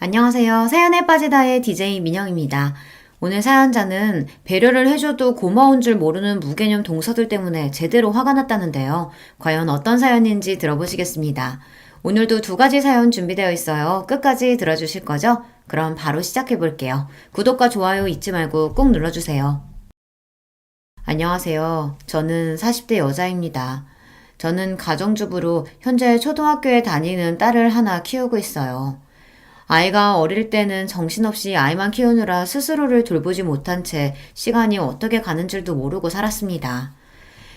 안녕하세요. 사연에 빠지다의 DJ 민영입니다. 오늘 사연자는 배려를 해줘도 고마운 줄 모르는 무개념 동서들 때문에 제대로 화가 났다는데요. 과연 어떤 사연인지 들어보시겠습니다. 오늘도 두 가지 사연 준비되어 있어요. 끝까지 들어주실 거죠? 그럼 바로 시작해 볼게요. 구독과 좋아요 잊지 말고 꼭 눌러주세요. 안녕하세요. 저는 40대 여자입니다. 저는 가정주부로 현재 초등학교에 다니는 딸을 하나 키우고 있어요. 아이가 어릴 때는 정신없이 아이만 키우느라 스스로를 돌보지 못한 채 시간이 어떻게 가는 줄도 모르고 살았습니다.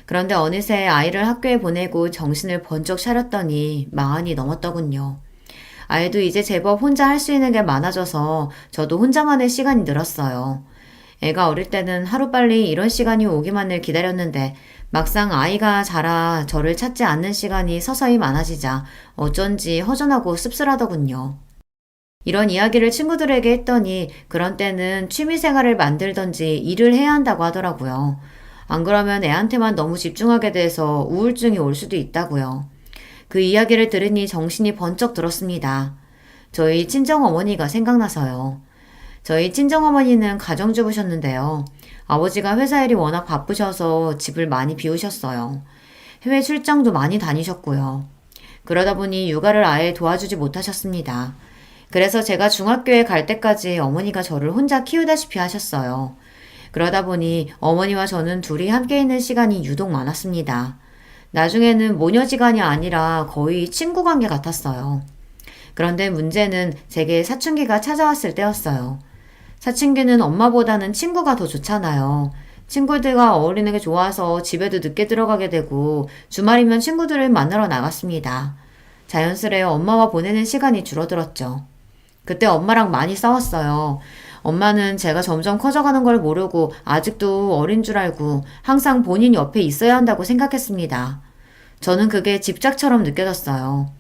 그런데 어느새 아이를 학교에 보내고 정신을 번쩍 차렸더니 40이 넘었더군요. 아이도 이제 제법 혼자 할 수 있는 게 많아져서 저도 혼자만의 시간이 늘었어요. 애가 어릴 때는 하루빨리 이런 시간이 오기만을 기다렸는데 막상 아이가 자라 저를 찾지 않는 시간이 서서히 많아지자 어쩐지 허전하고 씁쓸하더군요. 이런 이야기를 친구들에게 했더니 그런 때는 취미생활을 만들던지 일을 해야 한다고 하더라고요. 안 그러면 애한테만 너무 집중하게 돼서 우울증이 올 수도 있다고요. 그 이야기를 들으니 정신이 번쩍 들었습니다. 저희 친정어머니가 생각나서요. 저희 친정어머니는 가정주부셨는데요. 아버지가 회사 일이 워낙 바쁘셔서 집을 많이 비우셨어요. 해외 출장도 많이 다니셨고요. 그러다 보니 육아를 아예 도와주지 못하셨습니다. 그래서 제가 중학교에 갈 때까지 어머니가 저를 혼자 키우다시피 하셨어요. 그러다 보니 어머니와 저는 둘이 함께 있는 시간이 유독 많았습니다. 나중에는 모녀지간이 아니라 거의 친구 관계 같았어요. 그런데 문제는 제게 사춘기가 찾아왔을 때였어요. 사춘기는 엄마보다는 친구가 더 좋잖아요. 친구들과 어울리는 게 좋아서 집에도 늦게 들어가게 되고 주말이면 친구들을 만나러 나갔습니다. 자연스레 엄마와 보내는 시간이 줄어들었죠. 그때 엄마랑 많이 싸웠어요. 엄마는 제가 점점 커져가는 걸 모르고 아직도 어린 줄 알고 항상 본인 옆에 있어야 한다고 생각했습니다. 저는 그게 집착처럼 느껴졌어요.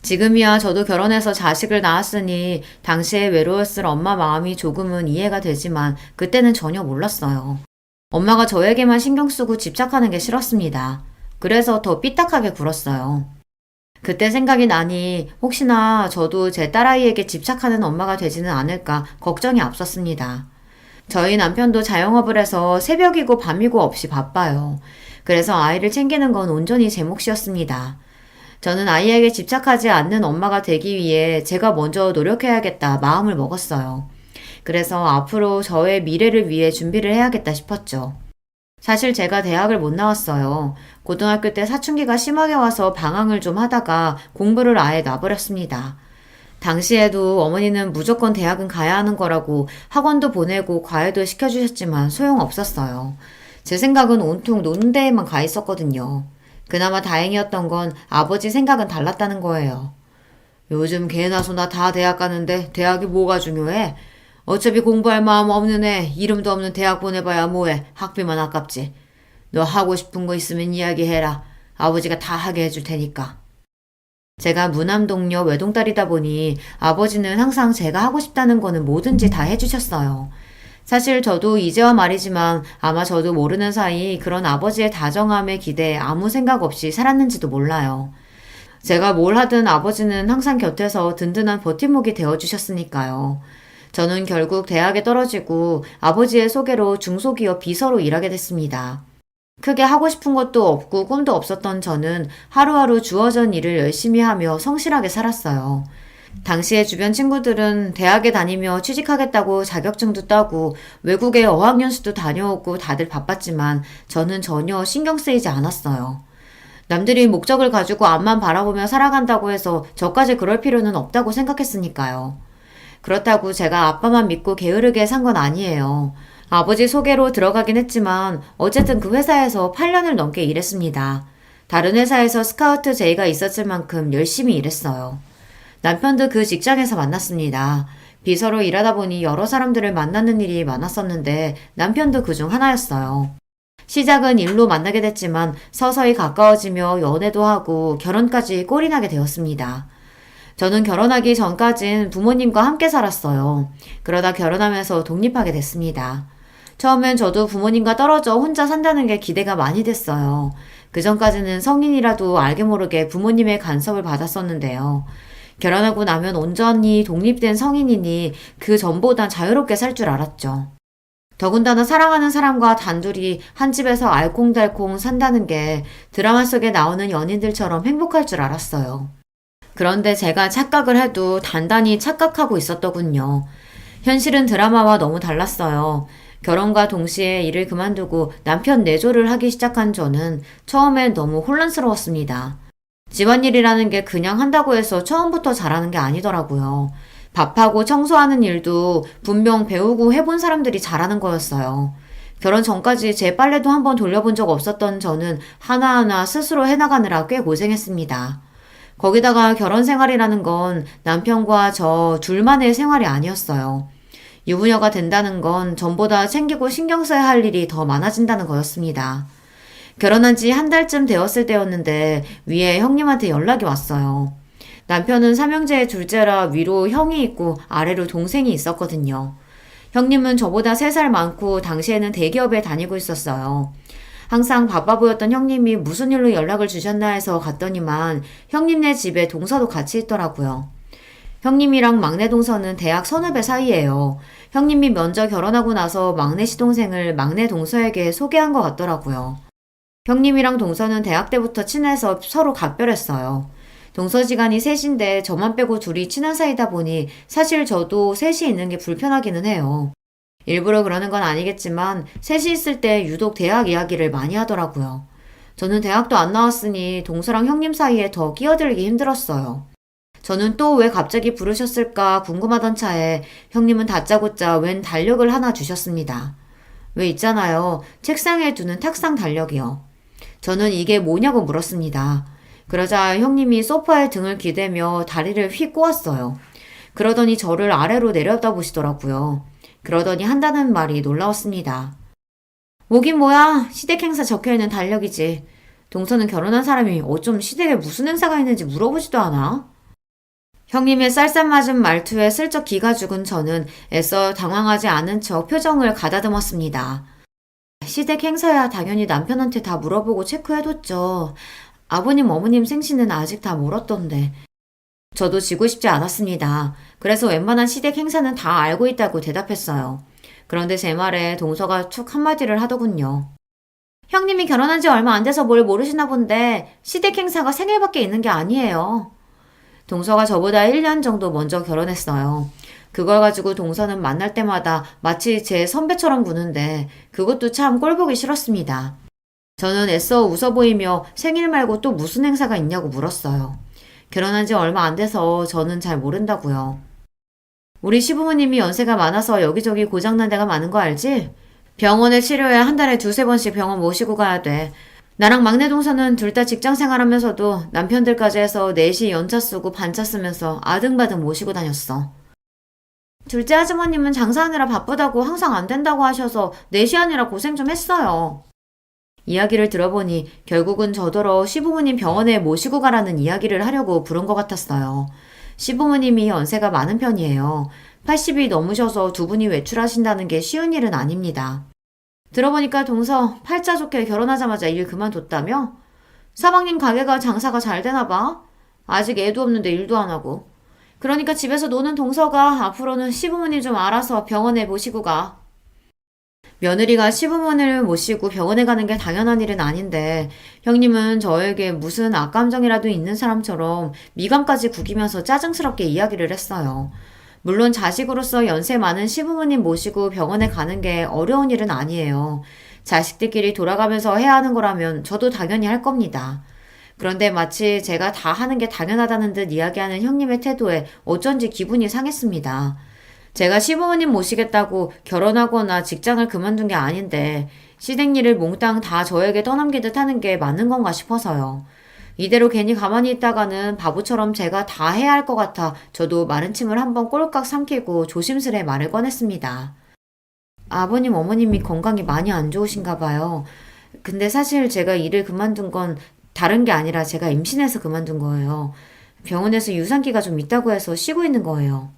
지금이야 저도 결혼해서 자식을 낳았으니 당시에 외로웠을 엄마 마음이 조금은 이해가 되지만 그때는 전혀 몰랐어요. 엄마가 저에게만 신경 쓰고 집착하는 게 싫었습니다. 그래서 더 삐딱하게 굴었어요. 그때 생각이 나니 혹시나 저도 제 딸아이에게 집착하는 엄마가 되지는 않을까 걱정이 앞섰습니다. 저희 남편도 자영업을 해서 새벽이고 밤이고 없이 바빠요. 그래서 아이를 챙기는 건 온전히 제 몫이었습니다. 저는 아이에게 집착하지 않는 엄마가 되기 위해 제가 먼저 노력해야겠다 마음을 먹었어요. 그래서 앞으로 저의 미래를 위해 준비를 해야겠다 싶었죠. 사실 제가 대학을 못 나왔어요. 고등학교 때 사춘기가 심하게 와서 방황을 좀 하다가 공부를 아예 놔버렸습니다. 당시에도 어머니는 무조건 대학은 가야 하는 거라고 학원도 보내고 과외도 시켜주셨지만 소용없었어요. 제 생각은 온통 노는 데에만 가 있었거든요. 그나마 다행이었던 건 아버지 생각은 달랐다는 거예요. 요즘 개나 소나 다 대학 가는데 대학이 뭐가 중요해? 어차피 공부할 마음 없는 애, 이름도 없는 대학 보내봐야 뭐해. 학비만 아깝지. 너 하고 싶은 거 있으면 이야기해라. 아버지가 다 하게 해줄 테니까. 제가 무남동녀 외동딸이다 보니 아버지는 항상 제가 하고 싶다는 거는 뭐든지 다 해주셨어요. 사실 저도 이제와 말이지만 아마 저도 모르는 사이 그런 아버지의 다정함에 기대해 아무 생각 없이 살았는지도 몰라요. 제가 뭘 하든 아버지는 항상 곁에서 든든한 버팀목이 되어주셨으니까요. 저는 결국 대학에 떨어지고 아버지의 소개로 중소기업 비서로 일하게 됐습니다. 크게 하고 싶은 것도 없고 꿈도 없었던 저는 하루하루 주어진 일을 열심히 하며 성실하게 살았어요. 당시에 주변 친구들은 대학에 다니며 취직하겠다고 자격증도 따고 외국에 어학연수도 다녀오고 다들 바빴지만 저는 전혀 신경 쓰이지 않았어요. 남들이 목적을 가지고 앞만 바라보며 살아간다고 해서 저까지 그럴 필요는 없다고 생각했으니까요. 그렇다고 제가 아빠만 믿고 게으르게 산 건 아니에요. 아버지 소개로 들어가긴 했지만 어쨌든 그 회사에서 8년을 넘게 일했습니다. 다른 회사에서 스카우트 제의가 있었을 만큼 열심히 일했어요. 남편도 그 직장에서 만났습니다. 비서로 일하다 보니 여러 사람들을 만나는 일이 많았었는데 남편도 그중 하나였어요. 시작은 일로 만나게 됐지만 서서히 가까워지며 연애도 하고 결혼까지 꼴이 나게 되었습니다. 저는 결혼하기 전까진 부모님과 함께 살았어요. 그러다 결혼하면서 독립하게 됐습니다. 처음엔 저도 부모님과 떨어져 혼자 산다는 게 기대가 많이 됐어요. 그 전까지는 성인이라도 알게 모르게 부모님의 간섭을 받았었는데요. 결혼하고 나면 온전히 독립된 성인이니 그 전보단 자유롭게 살 줄 알았죠. 더군다나 사랑하는 사람과 단둘이 한 집에서 알콩달콩 산다는 게 드라마 속에 나오는 연인들처럼 행복할 줄 알았어요. 그런데 제가 착각을 해도 단단히 착각하고 있었더군요. 현실은 드라마와 너무 달랐어요. 결혼과 동시에 일을 그만두고 남편 내조를 하기 시작한 저는 처음엔 너무 혼란스러웠습니다. 집안일이라는 게 그냥 한다고 해서 처음부터 잘하는 게 아니더라고요. 밥하고 청소하는 일도 분명 배우고 해본 사람들이 잘하는 거였어요. 결혼 전까지 제 빨래도 한번 돌려본 적 없었던 저는 하나하나 스스로 해나가느라 꽤 고생했습니다. 거기다가 결혼 생활이라는 건 남편과 저 둘만의 생활이 아니었어요. 유부녀가 된다는 건 전보다 챙기고 신경 써야 할 일이 더 많아진다는 거였습니다. 결혼한 지 한 달쯤 되었을 때였는데 위에 형님한테 연락이 왔어요. 남편은 삼형제의 둘째라 위로 형이 있고 아래로 동생이 있었거든요. 형님은 저보다 3살 많고 당시에는 대기업에 다니고 있었어요. 항상 바빠 보였던 형님이 무슨 일로 연락을 주셨나 해서 갔더니만 형님네 집에 동서도 같이 있더라고요. 형님이랑 막내 동서는 대학 선후배 사이예요. 형님이 먼저 결혼하고 나서 막내 시동생을 막내 동서에게 소개한 것 같더라고요. 형님이랑 동서는 대학 때부터 친해서 서로 각별했어요. 동서지간이 셋인데 저만 빼고 둘이 친한 사이다 보니 사실 저도 셋이 있는 게 불편하기는 해요. 일부러 그러는 건 아니겠지만 셋이 있을 때 유독 대학 이야기를 많이 하더라고요. 저는 대학도 안 나왔으니 동서랑 형님 사이에 더 끼어들기 힘들었어요. 저는 또 왜 갑자기 부르셨을까 궁금하던 차에 형님은 다짜고짜 웬 달력을 하나 주셨습니다. 왜 있잖아요. 책상에 두는 탁상 달력이요. 저는 이게 뭐냐고 물었습니다. 그러자 형님이 소파에 등을 기대며 다리를 휙 꼬았어요. 그러더니 저를 아래로 내려다보시더라고요. 그러더니 한다는 말이 놀라웠습니다. 뭐긴 뭐야. 시댁 행사 적혀있는 달력이지. 동서는 결혼한 사람이 어쩜 시댁에 무슨 행사가 있는지 물어보지도 않아? 형님의 쌀쌀맞은 말투에 슬쩍 기가 죽은 저는 애써 당황하지 않은 척 표정을 가다듬었습니다. 시댁 행사야 당연히 남편한테 다 물어보고 체크해뒀죠. 아버님, 어머님 생신은 아직 다 멀었던데. 저도 지고 싶지 않았습니다. 그래서 웬만한 시댁 행사는 다 알고 있다고 대답했어요. 그런데 제 말에 동서가 툭 한마디를 하더군요. 형님이 결혼한 지 얼마 안 돼서 뭘 모르시나 본데 시댁 행사가 생일밖에 있는 게 아니에요. 동서가 저보다 1년 정도 먼저 결혼했어요. 그걸 가지고 동서는 만날 때마다 마치 제 선배처럼 구는데 그것도 참 꼴보기 싫었습니다. 저는 애써 웃어 보이며 생일 말고 또 무슨 행사가 있냐고 물었어요. 결혼한 지 얼마 안 돼서 저는 잘 모른다고요. 우리 시부모님이 연세가 많아서 여기저기 고장난 데가 많은 거 알지? 병원에 치료해 한 달에 2-3번씩 병원 모시고 가야 돼. 나랑 막내 동서는 둘 다 직장 생활하면서도 남편들까지 해서 넷이 연차 쓰고 반차 쓰면서 아등바등 모시고 다녔어. 둘째 아주머님은 장사하느라 바쁘다고 항상 안 된다고 하셔서 넷이 아니라 고생 좀 했어요. 이야기를 들어보니 결국은 저더러 시부모님 병원에 모시고 가라는 이야기를 하려고 부른 것 같았어요. 시부모님이 연세가 많은 편이에요. 80이 넘으셔서 두 분이 외출하신다는 게 쉬운 일은 아닙니다. 들어보니까 동서 팔자 좋게 결혼하자마자 일 그만뒀다며? 사방님 가게가 장사가 잘 되나 봐. 아직 애도 없는데 일도 안 하고. 그러니까 집에서 노는 동서가 앞으로는 시부모님 좀 알아서 병원에 모시고 가. 며느리가 시부모님을 모시고 병원에 가는 게 당연한 일은 아닌데 형님은 저에게 무슨 악감정이라도 있는 사람처럼 미간까지 구기면서 짜증스럽게 이야기를 했어요. 물론 자식으로서 연세 많은 시부모님 모시고 병원에 가는 게 어려운 일은 아니에요. 자식들끼리 돌아가면서 해야 하는 거라면 저도 당연히 할 겁니다. 그런데 마치 제가 다 하는 게 당연하다는 듯 이야기하는 형님의 태도에 어쩐지 기분이 상했습니다. 제가 시부모님 모시겠다고 결혼하거나 직장을 그만둔 게 아닌데 시댁 일을 몽땅 다 저에게 떠넘기듯 하는 게 맞는 건가 싶어서요. 이대로 괜히 가만히 있다가는 바보처럼 제가 다 해야 할 것 같아 저도 마른 침을 한번 꼴깍 삼키고 조심스레 말을 꺼냈습니다. 아버님, 어머님이 건강이 많이 안 좋으신가 봐요. 근데 사실 제가 일을 그만둔 건 다른 게 아니라 제가 임신해서 그만둔 거예요. 병원에서 유산기가 좀 있다고 해서 쉬고 있는 거예요.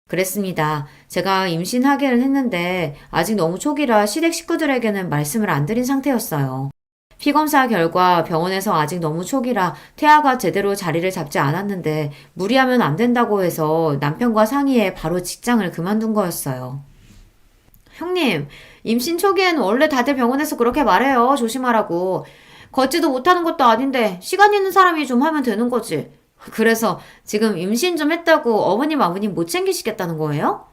그랬습니다. 제가 임신하기는 했는데 아직 너무 초기라 시댁 식구들에게는 말씀을 안 드린 상태였어요. 피검사 결과 병원에서 아직 너무 초기라 태아가 제대로 자리를 잡지 않았는데 무리하면 안 된다고 해서 남편과 상의해 바로 직장을 그만둔 거였어요. 형님, 임신 초기엔 원래 다들 병원에서 그렇게 말해요. 조심하라고. 걷지도 못하는 것도 아닌데 시간 있는 사람이 좀 하면 되는 거지. 그래서 지금 임신 좀 했다고 어머님 아버님 못 챙기시겠다는 거예요?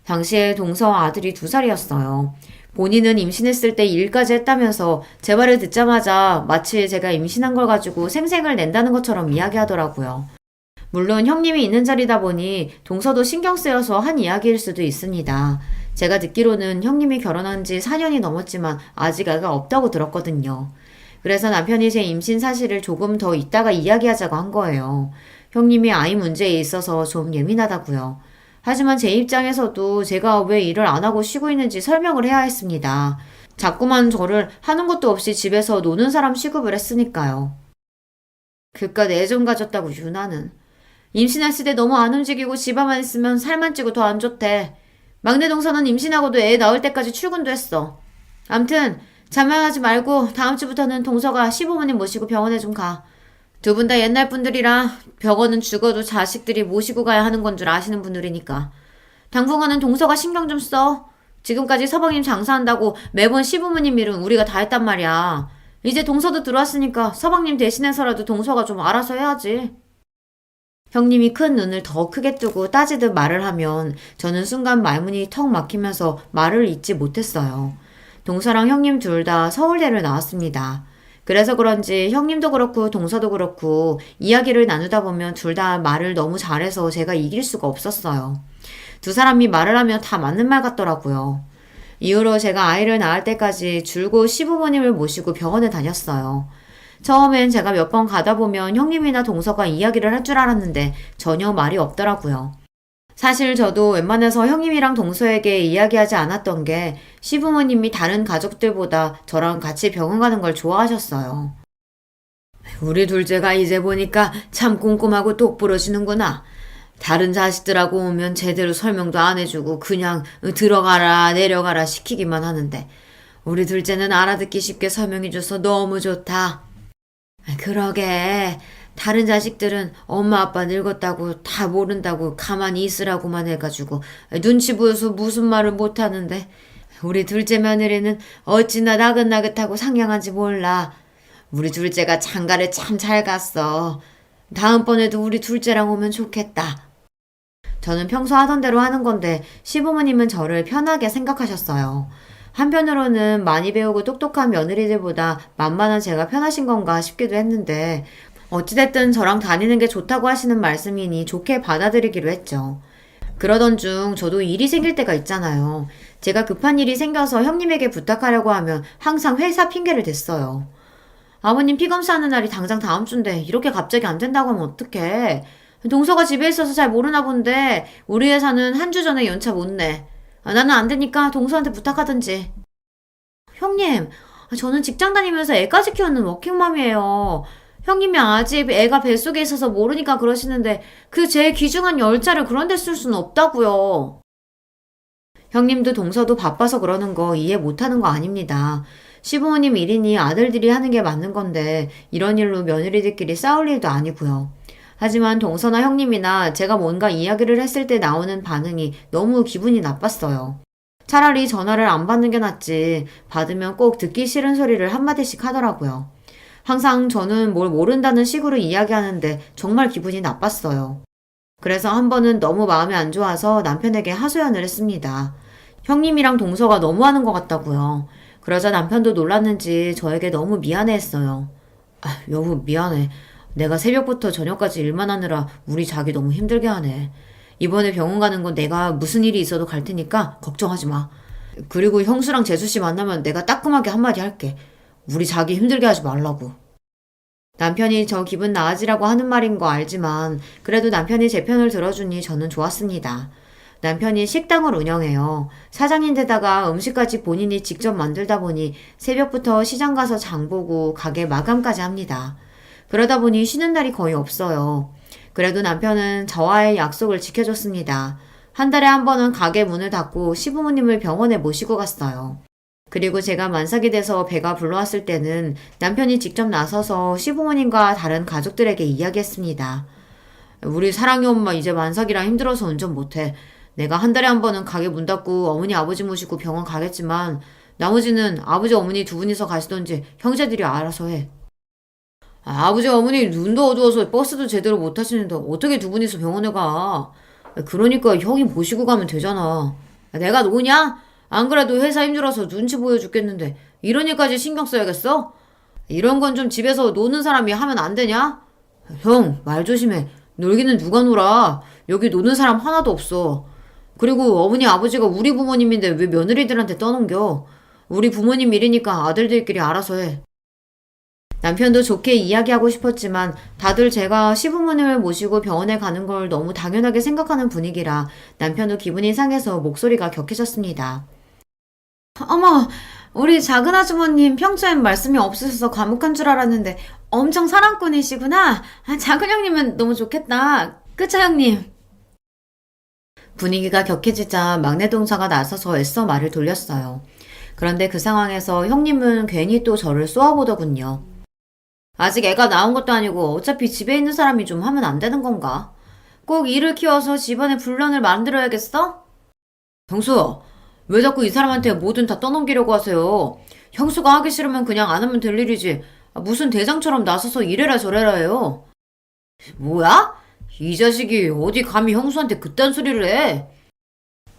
당시에 동서 아들이 2살이었어요. 본인은 임신했을 때 일까지 했다면서 제 말을 듣자마자 마치 제가 임신한 걸 가지고 생색을 낸다는 것처럼 이야기하더라고요. 물론 형님이 있는 자리다 보니 동서도 신경 쓰여서 한 이야기일 수도 있습니다. 제가 듣기로는 형님이 결혼한 지 4년이 넘었지만 아직 애가 없다고 들었거든요. 그래서 남편이 제 임신 사실을 조금 더 이따가 이야기하자고 한 거예요. 형님이 아이 문제에 있어서 좀 예민하다고요. 하지만 제 입장에서도 제가 왜 일을 안 하고 쉬고 있는지 설명을 해야 했습니다. 자꾸만 저를 하는 것도 없이 집에서 노는 사람 취급을 했으니까요. 그깟 애 좀 가졌다고 유나는. 임신했을 때 너무 안 움직이고 집에만 있으면 살만 찌고 더 안 좋대. 막내 동서는 임신하고도 애 낳을 때까지 출근도 했어. 암튼 자만하지 말고 다음 주부터는 동서가 시부모님 모시고 병원에 좀 가. 2분 다 옛날 분들이라 병원은 죽어도 자식들이 모시고 가야 하는 건 줄 아시는 분들이니까. 당분간은 동서가 신경 좀 써. 지금까지 서방님 장사한다고 매번 시부모님 일은 우리가 다 했단 말이야. 이제 동서도 들어왔으니까 서방님 대신해서라도 동서가 좀 알아서 해야지. 형님이 큰 눈을 더 크게 뜨고 따지듯 말을 하면 저는 순간 말문이 턱 막히면서 말을 잇지 못했어요. 동서랑 형님 둘 다 서울대를 나왔습니다. 그래서 그런지 형님도 그렇고 동서도 그렇고 이야기를 나누다 보면 둘 다 말을 너무 잘해서 제가 이길 수가 없었어요. 2사람이 말을 하면 다 맞는 말 같더라고요. 이후로 제가 아이를 낳을 때까지 줄곧 시부모님을 모시고 병원에 다녔어요. 처음엔 제가 몇 번 가다 보면 형님이나 동서가 이야기를 할 줄 알았는데 전혀 말이 없더라고요. 사실 저도 웬만해서 형님이랑 동서에게 이야기하지 않았던 게 시부모님이 다른 가족들보다 저랑 같이 병원 가는 걸 좋아하셨어요. 우리 둘째가 이제 보니까 참 꼼꼼하고 똑부러지는구나. 다른 자식들하고 오면 제대로 설명도 안 해주고 그냥 들어가라 내려가라 시키기만 하는데 우리 둘째는 알아듣기 쉽게 설명해줘서 너무 좋다. 그러게. 다른 자식들은 엄마 아빠 늙었다고 다 모른다고 가만히 있으라고만 해가지고 눈치 보여서 무슨 말을 못하는데 우리 둘째 며느리는 어찌나 나긋나긋하고 상냥한지 몰라. 우리 둘째가 장가를 참 잘 갔어. 다음번에도 우리 둘째랑 오면 좋겠다. 저는 평소 하던 대로 하는 건데 시부모님은 저를 편하게 생각하셨어요. 한편으로는 많이 배우고 똑똑한 며느리들보다 만만한 제가 편하신 건가 싶기도 했는데 어찌됐든 저랑 다니는 게 좋다고 하시는 말씀이니 좋게 받아들이기로 했죠. 그러던 중 저도 일이 생길 때가 있잖아요. 제가 급한 일이 생겨서 형님에게 부탁하려고 하면 항상 회사 핑계를 댔어요. 아버님 피검사하는 날이 당장 다음 주인데 이렇게 갑자기 안 된다고 하면 어떡해. 동서가 집에 있어서 잘 모르나 본데 우리 회사는 한 주 전에 연차 못 내. 나는 안 되니까 동서한테 부탁하든지. 형님, 저는 직장 다니면서 애까지 키우는 워킹맘이에요. 형님이 아직 애가 뱃속에 있어서 모르니까 그러시는데 그 제 귀중한 열차를 그런 데 쓸 수는 없다고요. 형님도 동서도 바빠서 그러는 거 이해 못하는 거 아닙니다. 시부모님 일이니 아들들이 하는 게 맞는 건데 이런 일로 며느리들끼리 싸울 일도 아니고요. 하지만 동서나 형님이나 제가 뭔가 이야기를 했을 때 나오는 반응이 너무 기분이 나빴어요. 차라리 전화를 안 받는 게 낫지 받으면 꼭 듣기 싫은 소리를 한마디씩 하더라고요. 항상 저는 뭘 모른다는 식으로 이야기하는데 정말 기분이 나빴어요. 그래서 한 번은 너무 마음이 안 좋아서 남편에게 하소연을 했습니다. 형님이랑 동서가 너무하는 것 같다고요. 그러자 남편도 놀랐는지 저에게 너무 미안해했어요. 여보 미안해. 내가 새벽부터 저녁까지 일만 하느라 우리 자기 너무 힘들게 하네. 이번에 병원 가는 건 내가 무슨 일이 있어도 갈 테니까 걱정하지 마. 그리고 형수랑 재수씨 만나면 내가 따끔하게 한마디 할게. 우리 자기 힘들게 하지 말라고. 남편이 저 기분 나아지라고 하는 말인 거 알지만 그래도 남편이 제 편을 들어주니 저는 좋았습니다. 남편이 식당을 운영해요. 사장인데다가 음식까지 본인이 직접 만들다 보니 새벽부터 시장 가서 장 보고 가게 마감까지 합니다. 그러다 보니 쉬는 날이 거의 없어요. 그래도 남편은 저와의 약속을 지켜줬습니다. 한 달에 한 번은 가게 문을 닫고 시부모님을 병원에 모시고 갔어요. 그리고 제가 만삭이 돼서 배가 불러왔을 때는 남편이 직접 나서서 시부모님과 다른 가족들에게 이야기했습니다. 우리 사랑이 엄마 이제 만삭이라 힘들어서 운전 못해. 내가 한 달에 한 번은 가게 문 닫고 어머니 아버지 모시고 병원 가겠지만 나머지는 아버지 어머니 두 분이서 가시던지 형제들이 알아서 해. 아버지 어머니 눈도 어두워서 버스도 제대로 못 타시는데 어떻게 두 분이서 병원에 가? 그러니까 형이 모시고 가면 되잖아. 내가 노냐? 안 그래도 회사 힘들어서 눈치 보여 죽겠는데 이런 일까지 신경 써야겠어? 이런 건 좀 집에서 노는 사람이 하면 안 되냐? 형, 말 조심해. 놀기는 누가 놀아? 여기 노는 사람 하나도 없어. 그리고 어머니 아버지가 우리 부모님인데 왜 며느리들한테 떠넘겨? 우리 부모님 일이니까 아들들끼리 알아서 해. 남편도 좋게 이야기하고 싶었지만 다들 제가 시부모님을 모시고 병원에 가는 걸 너무 당연하게 생각하는 분위기라 남편도 기분이 상해서 목소리가 격해졌습니다. 어머, 우리 작은 아주머님 평소엔 말씀이 없으셔서 과묵한 줄 알았는데 엄청 사랑꾼이시구나. 작은 형님은 너무 좋겠다. 그쵸, 형님? 분위기가 격해지자 막내 동사가 나서서 애써 말을 돌렸어요. 그런데 그 상황에서 형님은 괜히 또 저를 쏘아보더군요. 아직 애가 나온 것도 아니고 어차피 집에 있는 사람이 좀 하면 안 되는 건가? 꼭 일을 키워서 집안에 분란을 만들어야겠어? 형수, 왜 자꾸 이 사람한테 뭐든 다 떠넘기려고 하세요? 형수가 하기 싫으면 그냥 안 하면 될 일이지. 무슨 대장처럼 나서서 이래라 저래라 해요. 뭐야? 이 자식이 어디 감히 형수한테 그딴 소리를 해?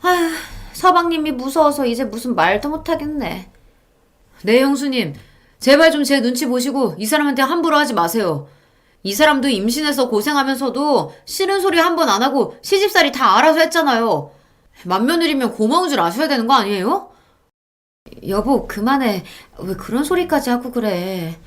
아휴, 서방님이 무서워서 이제 무슨 말도 못하겠네. 네, 형수님. 제발 좀 제 눈치 보시고 이 사람한테 함부로 하지 마세요. 이 사람도 임신해서 고생하면서도 싫은 소리 한 번 안 하고 시집살이 다 알아서 했잖아요. 맏며느리면 고마운 줄 아셔야 되는 거 아니에요? 여보, 그만해. 왜 그런 소리까지 하고 그래.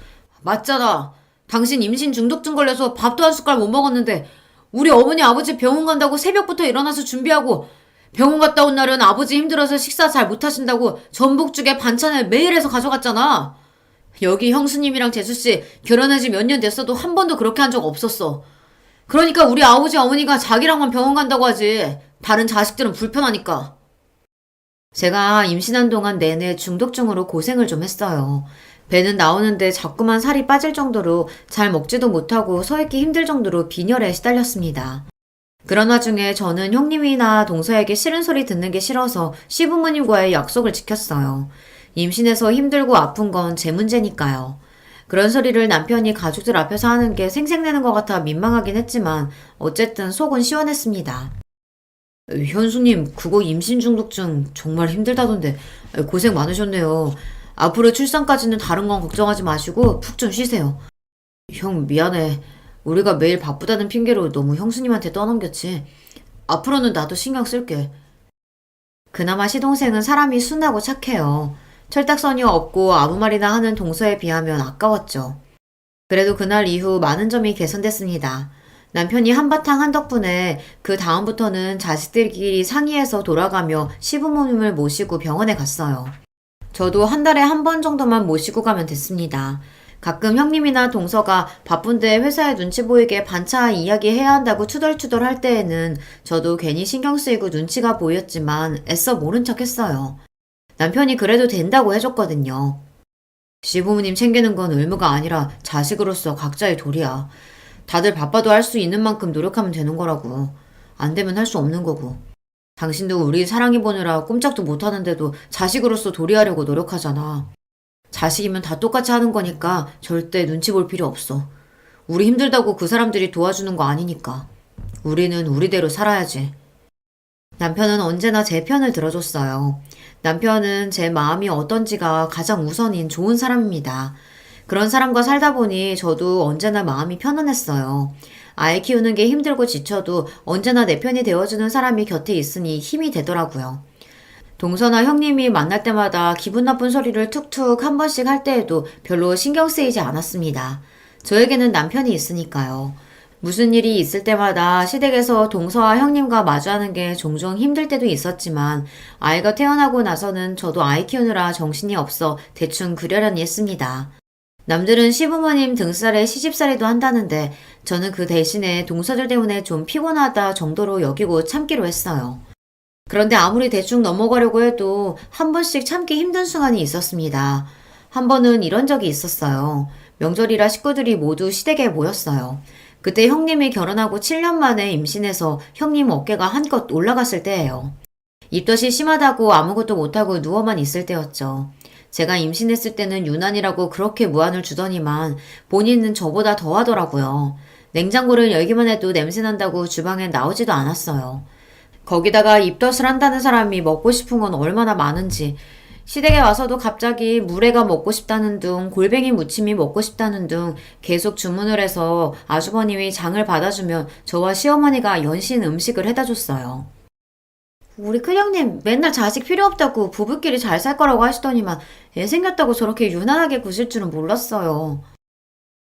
맞잖아. 당신 임신 중독증 걸려서 밥도 한 숟갈 못 먹었는데 우리 어머니 아버지 병원 간다고 새벽부터 일어나서 준비하고 병원 갔다 온 날은 아버지 힘들어서 식사 잘 못하신다고 전복죽에 반찬을 매일 해서 가져갔잖아. 여기 형수님이랑 재수씨 결혼한 지 몇 년 됐어도 한 번도 그렇게 한 적 없었어. 그러니까 우리 아버지 어머니가 자기랑만 병원 간다고 하지. 다른 자식들은 불편하니까. 제가 임신한 동안 내내 중독증으로 고생을 좀 했어요. 배는 나오는데 자꾸만 살이 빠질 정도로 잘 먹지도 못하고 서 있기 힘들 정도로 빈혈에 시달렸습니다. 그런 와중에 저는 형님이나 동서에게 싫은 소리 듣는 게 싫어서 시부모님과의 약속을 지켰어요. 임신해서 힘들고 아픈 건 제 문제니까요. 그런 소리를 남편이 가족들 앞에서 하는 게 생색내는 것 같아 민망하긴 했지만 어쨌든 속은 시원했습니다. 현수님, 그거 임신 중독증 정말 힘들다던데 고생 많으셨네요. 앞으로 출산까지는 다른 건 걱정하지 마시고 푹 좀 쉬세요. 형, 미안해. 우리가 매일 바쁘다는 핑계로 너무 형수님한테 떠넘겼지. 앞으로는 나도 신경 쓸게. 그나마 시동생은 사람이 순하고 착해요. 철딱서니 없고 아무 말이나 하는 동서에 비하면 아까웠죠. 그래도 그날 이후 많은 점이 개선됐습니다. 남편이 한바탕 한 덕분에 그 다음부터는 자식들끼리 상의해서 돌아가며 시부모님을 모시고 병원에 갔어요. 저도 한 달에 한 번 정도만 모시고 가면 됐습니다. 가끔 형님이나 동서가 바쁜데 회사에 눈치 보이게 반차 이야기해야 한다고 투덜투덜 할 때에는 저도 괜히 신경 쓰이고 눈치가 보였지만 애써 모른 척 했어요. 남편이 그래도 된다고 해줬거든요. 시부모님 챙기는 건 의무가 아니라 자식으로서 각자의 도리야. 다들 바빠도 할 수 있는 만큼 노력하면 되는 거라고. 안 되면 할 수 없는 거고. 당신도 우리 사랑해 보느라 꼼짝도 못하는데도 자식으로서 도리하려고 노력하잖아. 자식이면 다 똑같이 하는 거니까 절대 눈치 볼 필요 없어. 우리 힘들다고 그 사람들이 도와주는 거 아니니까. 우리는 우리대로 살아야지. 남편은 언제나 제 편을 들어줬어요. 남편은 제 마음이 어떤지가 가장 우선인 좋은 사람입니다. 그런 사람과 살다 보니 저도 언제나 마음이 편안했어요. 아이 키우는 게 힘들고 지쳐도 언제나 내 편이 되어주는 사람이 곁에 있으니 힘이 되더라고요. 동서나 형님이 만날 때마다 기분 나쁜 소리를 툭툭 한 번씩 할 때에도 별로 신경 쓰이지 않았습니다. 저에게는 남편이 있으니까요. 무슨 일이 있을 때마다 시댁에서 동서와 형님과 마주하는 게 종종 힘들 때도 있었지만 아이가 태어나고 나서는 저도 아이 키우느라 정신이 없어 대충 그러려니 했습니다. 남들은 시부모님 등살에 시집살이도 한다는데 저는 그 대신에 동서들 때문에 좀 피곤하다 정도로 여기고 참기로 했어요. 그런데 아무리 대충 넘어가려고 해도 한 번씩 참기 힘든 순간이 있었습니다. 한 번은 이런 적이 있었어요. 명절이라 식구들이 모두 시댁에 모였어요. 그때 형님이 결혼하고 7년 만에 임신해서 형님 어깨가 한껏 올라갔을 때예요. 입덧이 심하다고 아무것도 못하고 누워만 있을 때였죠. 제가 임신했을 때는 유난이라고 그렇게 무안을 주더니만 본인은 저보다 더 하더라고요. 냉장고를 열기만 해도 냄새 난다고 주방에 나오지도 않았어요. 거기다가 입덧을 한다는 사람이 먹고 싶은 건 얼마나 많은지, 시댁에 와서도 갑자기 물회가 먹고 싶다는 둥, 골뱅이 무침이 먹고 싶다는 둥 계속 주문을 해서 아주버님이 장을 받아주면 저와 시어머니가 연신 음식을 해다 줬어요. 우리 큰형님 맨날 자식 필요 없다고 부부끼리 잘 살 거라고 하시더니만 애 생겼다고 저렇게 유난하게 구실 줄은 몰랐어요.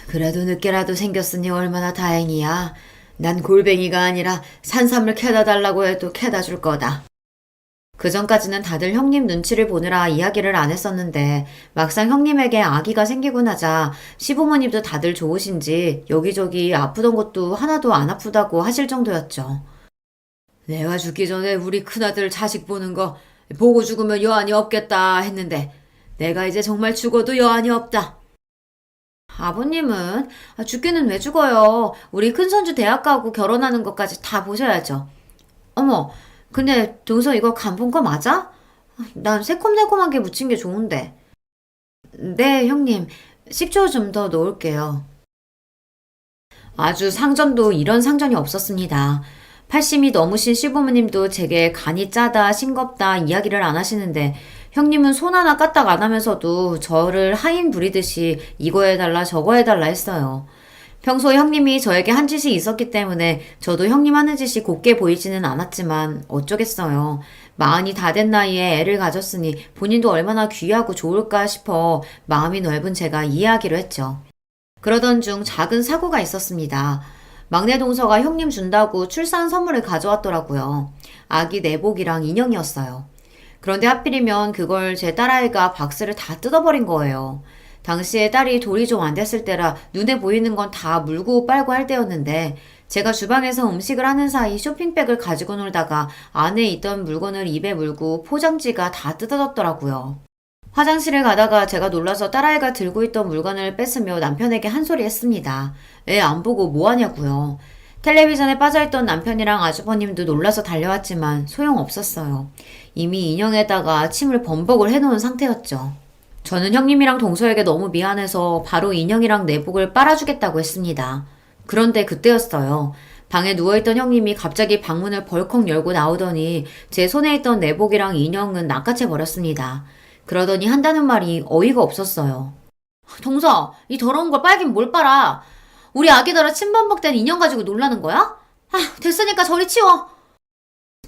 그래도 늦게라도 생겼으니 얼마나 다행이야. 난 골뱅이가 아니라 산삼을 캐다 달라고 해도 캐다 줄 거다. 그 전까지는 다들 형님 눈치를 보느라 이야기를 안 했었는데 막상 형님에게 아기가 생기고 나자 시부모님도 다들 좋으신지 여기저기 아프던 것도 하나도 안 아프다고 하실 정도였죠. 내가 죽기 전에 우리 큰아들 자식 보는 거 보고 죽으면 여한이 없겠다 했는데 내가 이제 정말 죽어도 여한이 없다. 아버님은 죽기는 왜 죽어요. 우리 큰손주 대학 가고 결혼하는 것까지 다 보셔야죠. 어머, 근데 동서 이거 간 본 거 맞아? 난 새콤달콤하게 무친 게 좋은데. 네, 형님. 식초 좀 더 넣을게요. 아주 상전도 이런 상전이 없었습니다. 80이 넘으신 시부모님도 제게 간이 짜다, 싱겁다 이야기를 안 하시는데 형님은 손 하나 까딱 안 하면서도 저를 하인 부리듯이 이거 해달라 저거 해달라 했어요. 평소에 형님이 저에게 한 짓이 있었기 때문에 저도 형님 하는 짓이 곱게 보이지는 않았지만 어쩌겠어요. 마흔이 다 된 나이에 애를 가졌으니 본인도 얼마나 귀하고 좋을까 싶어 마음이 넓은 제가 이해하기로 했죠. 그러던 중 작은 사고가 있었습니다. 막내 동서가 형님 준다고 출산 선물을 가져왔더라고요. 아기 내복이랑 인형이었어요. 그런데 하필이면 그걸 제 딸아이가 박스를 다 뜯어버린 거예요. 당시에 딸이 돌이 좀 안 됐을 때라 눈에 보이는 건 다 물고 빨고 할 때였는데 제가 주방에서 음식을 하는 사이 쇼핑백을 가지고 놀다가 안에 있던 물건을 입에 물고 포장지가 다 뜯어졌더라고요. 화장실을 가다가 제가 놀라서 딸아이가 들고 있던 물건을 뺏으며 남편에게 한 소리 했습니다. 애 안 보고 뭐 하냐고요. 텔레비전에 빠져있던 남편이랑 아주버님도 놀라서 달려왔지만 소용없었어요. 이미 인형에다가 침을 범벅을 해놓은 상태였죠. 저는 형님이랑 동서에게 너무 미안해서 바로 인형이랑 내복을 빨아주겠다고 했습니다. 그런데 그때였어요. 방에 누워있던 형님이 갑자기 방문을 벌컥 열고 나오더니 제 손에 있던 내복이랑 인형은 낚아채 버렸습니다. 그러더니 한다는 말이 어이가 없었어요. 동서, 이 더러운 걸 빨긴 뭘 빨아? 우리 아기더러 침범벅된 인형 가지고 놀라는 거야? 됐으니까 저리 치워.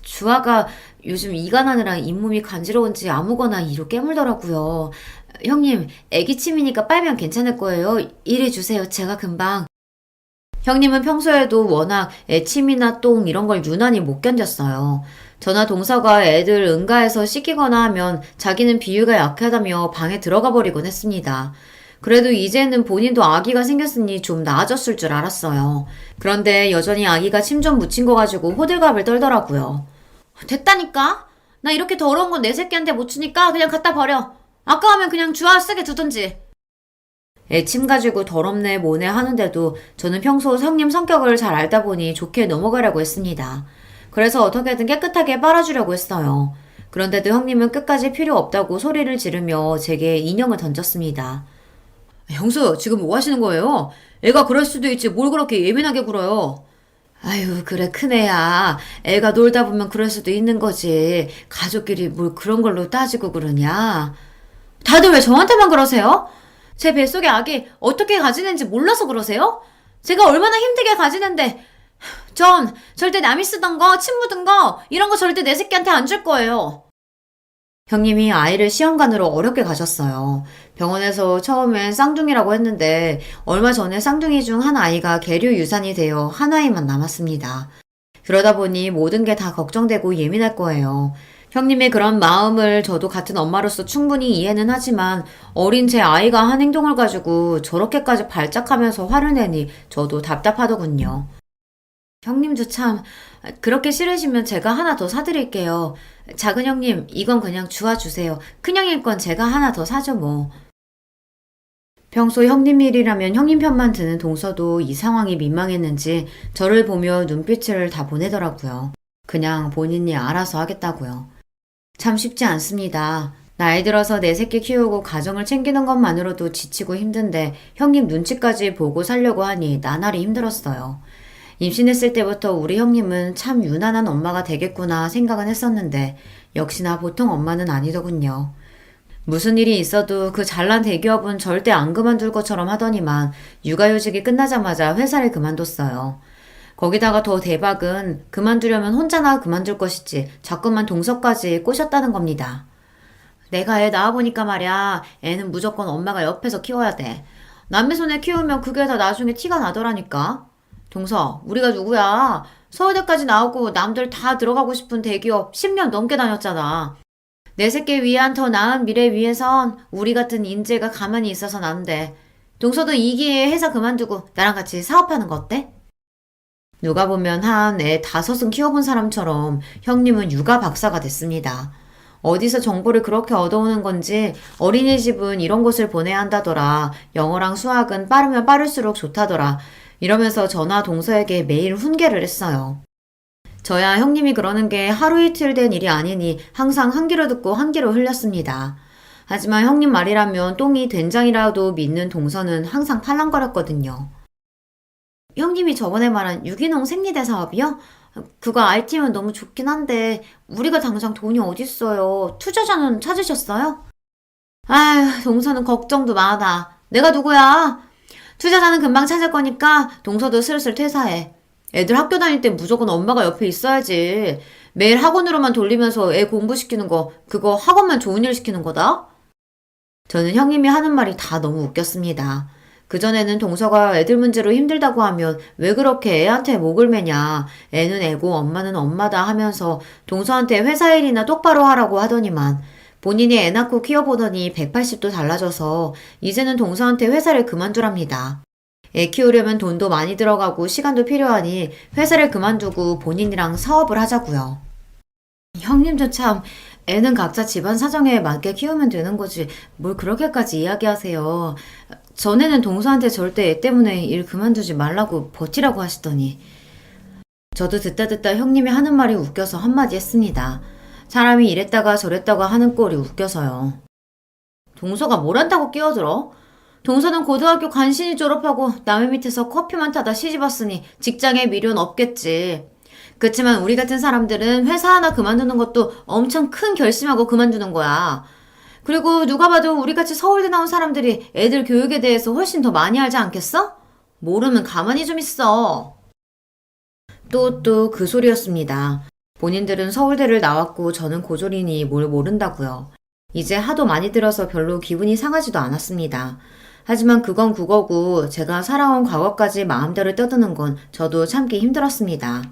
주아가 요즘 이가 나느라 잇몸이 간지러운지 아무거나 이로 깨물더라고요. 형님, 애기 침이니까 빨면 괜찮을 거예요. 이리 주세요. 제가 금방. 형님은 평소에도 워낙 애침이나 똥 이런 걸 유난히 못 견뎠어요. 저나 동서가 애들 응가해서 씻기거나 하면 자기는 비위가 약하다며 방에 들어가 버리곤 했습니다. 그래도 이제는 본인도 아기가 생겼으니 좀 나아졌을 줄 알았어요. 그런데 여전히 아기가 침 좀 묻힌 거 가지고 호들갑을 떨더라고요. 됐다니까? 나 이렇게 더러운 건 내 새끼한테 못 주니까 그냥 갖다 버려. 아까우면 그냥 주아 쓰게 두든지. 애침 가지고 더럽네 뭐네 하는데도 저는 평소 형님 성격을 잘 알다 보니 좋게 넘어가려고 했습니다. 그래서 어떻게든 깨끗하게 빨아주려고 했어요. 그런데도 형님은 끝까지 필요 없다고 소리를 지르며 제게 인형을 던졌습니다. 형수, 지금 뭐 하시는 거예요? 애가 그럴 수도 있지 뭘 그렇게 예민하게 굴어요. 아유, 그래, 큰애야. 애가 놀다 보면 그럴 수도 있는 거지. 가족끼리 뭘 그런 걸로 따지고 그러냐. 다들 왜 저한테만 그러세요? 제 뱃속에 아기 어떻게 가지는지 몰라서 그러세요? 제가 얼마나 힘들게 가지는데 전 절대 남이 쓰던 거, 침 묻은 거 이런 거 절대 내 새끼한테 안 줄 거예요. 형님이 아이를 시험관으로 어렵게 가셨어요. 병원에서 처음엔 쌍둥이라고 했는데 얼마 전에 쌍둥이 중 한 아이가 계류 유산이 되어 한 아이만 남았습니다. 그러다 보니 모든 게 다 걱정되고 예민할 거예요. 형님의 그런 마음을 저도 같은 엄마로서 충분히 이해는 하지만 어린 제 아이가 한 행동을 가지고 저렇게까지 발작하면서 화를 내니 저도 답답하더군요. 형님도 참, 그렇게 싫으시면 제가 하나 더 사드릴게요. 작은 형님, 이건 그냥 주워주세요. 큰 형님 건 제가 하나 더 사죠, 뭐. 평소 형님 일이라면 형님 편만 드는 동서도 이 상황이 민망했는지 저를 보며 눈빛을 다 보내더라고요. 그냥 본인이 알아서 하겠다고요. 참 쉽지 않습니다. 나이 들어서 내 새끼 키우고 가정을 챙기는 것만으로도 지치고 힘든데 형님 눈치까지 보고 살려고 하니 나날이 힘들었어요. 임신했을 때부터 우리 형님은 참 유난한 엄마가 되겠구나 생각은 했었는데 역시나 보통 엄마는 아니더군요. 무슨 일이 있어도 그 잘난 대기업은 절대 안 그만둘 것처럼 하더니만 육아휴직이 끝나자마자 회사를 그만뒀어요. 거기다가 더 대박은 그만두려면 혼자나 그만둘 것이지 자꾸만 동서까지 꼬셨다는 겁니다. 내가 애 낳아보니까 말야, 애는 무조건 엄마가 옆에서 키워야 돼. 남의 손에 키우면 그게 다 나중에 티가 나더라니까. 동서, 우리가 누구야? 서울대까지 나오고 남들 다 들어가고 싶은 대기업 10년 넘게 다녔잖아. 내 새끼 위한 더 나은 미래 위해선 우리 같은 인재가 가만히 있어선 안 돼. 동서도 이 기회에 회사 그만두고 나랑 같이 사업하는 거 어때? 누가 보면 한 애 5은 키워본 사람처럼 형님은 육아 박사가 됐습니다. 어디서 정보를 그렇게 얻어오는 건지 어린이집은 이런 곳을 보내야 한다더라. 영어랑 수학은 빠르면 빠를수록 좋다더라. 이러면서 저나 동서에게 매일 훈계를 했어요. 저야 형님이 그러는 게 하루 이틀 된 일이 아니니 항상 한 귀로 듣고 한 귀로 흘렸습니다. 하지만 형님 말이라면 똥이 된장이라도 믿는 동서는 항상 팔랑거렸거든요. 형님이 저번에 말한 유기농 생리대 사업이요? 그거 RT면 너무 좋긴 한데 우리가 당장 돈이 어딨어요. 투자자는 찾으셨어요? 아휴, 동서는 걱정도 많아. 내가 누구야? 투자자는 금방 찾을 거니까 동서도 슬슬 퇴사해. 애들 학교 다닐 땐 무조건 엄마가 옆에 있어야지. 매일 학원으로만 돌리면서 애 공부시키는 거, 그거 학원만 좋은 일 시키는 거다? 저는 형님이 하는 말이 다 너무 웃겼습니다. 그전에는 동서가 애들 문제로 힘들다고 하면 왜 그렇게 애한테 목을 매냐. 애는 애고 엄마는 엄마다 하면서 동서한테 회사 일이나 똑바로 하라고 하더니만 본인이 애 낳고 키워보더니 180도 달라져서 이제는 동서한테 회사를 그만두랍니다. 애 키우려면 돈도 많이 들어가고 시간도 필요하니 회사를 그만두고 본인이랑 사업을 하자고요. 형님도 참 애는 각자 집안 사정에 맞게 키우면 되는 거지 뭘 그렇게까지 이야기하세요. 전에는 동서한테 절대 애 때문에 일 그만두지 말라고 버티라고 하시더니 저도 듣다 형님이 하는 말이 웃겨서 한마디 했습니다. 사람이 이랬다가 저랬다가 하는 꼴이 웃겨서요. 동서가 뭘 한다고 끼어들어? 동서는 고등학교 간신히 졸업하고 남의 밑에서 커피만 타다 시집 왔으니 직장에 미련 없겠지. 그치만 우리 같은 사람들은 회사 하나 그만두는 것도 엄청 큰 결심하고 그만두는 거야. 그리고 누가 봐도 우리같이 서울대 나온 사람들이 애들 교육에 대해서 훨씬 더 많이 알지 않겠어? 모르면 가만히 좀 있어. 또 그 소리였습니다. 본인들은 서울대를 나왔고 저는 고졸이니 뭘 모른다고요. 이제 하도 많이 들어서 별로 기분이 상하지도 않았습니다. 하지만 그건 그거고 제가 살아온 과거까지 마음대로 떠드는 건 저도 참기 힘들었습니다.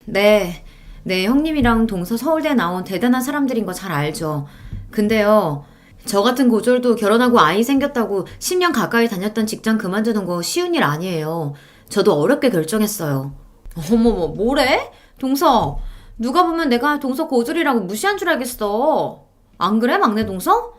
네, 형님이랑 동서 서울대 나온 대단한 사람들인 거 잘 알죠. 근데요, 저 같은 고졸도 결혼하고 아이 생겼다고 10년 가까이 다녔던 직장 그만두는 거 쉬운 일 아니에요. 저도 어렵게 결정했어요. 어머머, 뭐래? 동서, 누가 보면 내가 동서 고졸이라고 무시한 줄 알겠어. 안 그래, 막내 동서?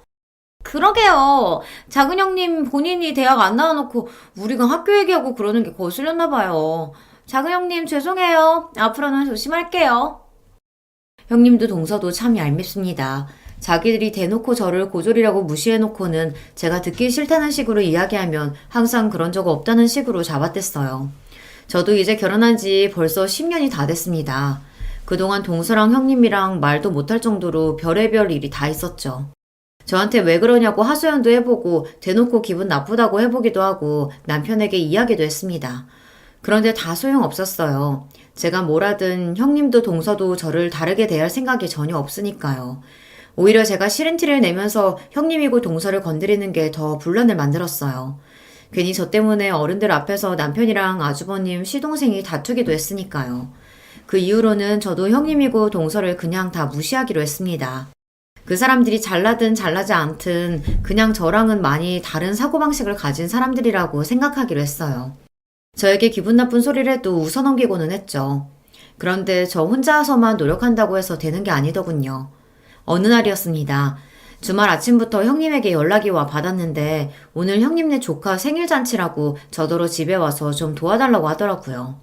그러게요. 작은 형님 본인이 대학 안 나와놓고 우리가 학교 얘기하고 그러는 게 거슬렸나 봐요. 작은 형님 죄송해요. 앞으로는 조심할게요. 형님도 동서도 참 얄밉습니다. 자기들이 대놓고 저를 고졸이라고 무시해놓고는 제가 듣기 싫다는 식으로 이야기하면 항상 그런 적 없다는 식으로 잡아댔어요. 저도 이제 결혼한 지 벌써 10년이 다 됐습니다. 그동안 동서랑 형님이랑 말도 못할 정도로 별의별 일이 다 있었죠. 저한테 왜 그러냐고 하소연도 해보고 대놓고 기분 나쁘다고 해보기도 하고 남편에게 이야기도 했습니다. 그런데 다 소용없었어요. 제가 뭘 하든 형님도 동서도 저를 다르게 대할 생각이 전혀 없으니까요. 오히려 제가 싫은 티를 내면서 형님이고 동서를 건드리는 게 더 분란을 만들었어요. 괜히 저 때문에 어른들 앞에서 남편이랑 아주버님 시동생이 다투기도 했으니까요. 그 이후로는 저도 형님이고 동서를 그냥 다 무시하기로 했습니다. 그 사람들이 잘나든 잘나지 않든 그냥 저랑은 많이 다른 사고방식을 가진 사람들이라고 생각하기로 했어요. 저에게 기분 나쁜 소리를 해도 웃어넘기고는 했죠. 그런데 저 혼자서만 노력한다고 해서 되는 게 아니더군요. 어느 날이었습니다. 주말 아침부터 형님에게 연락이 와 받았는데 오늘 형님네 조카 생일잔치라고 저더러 집에 와서 좀 도와달라고 하더라고요.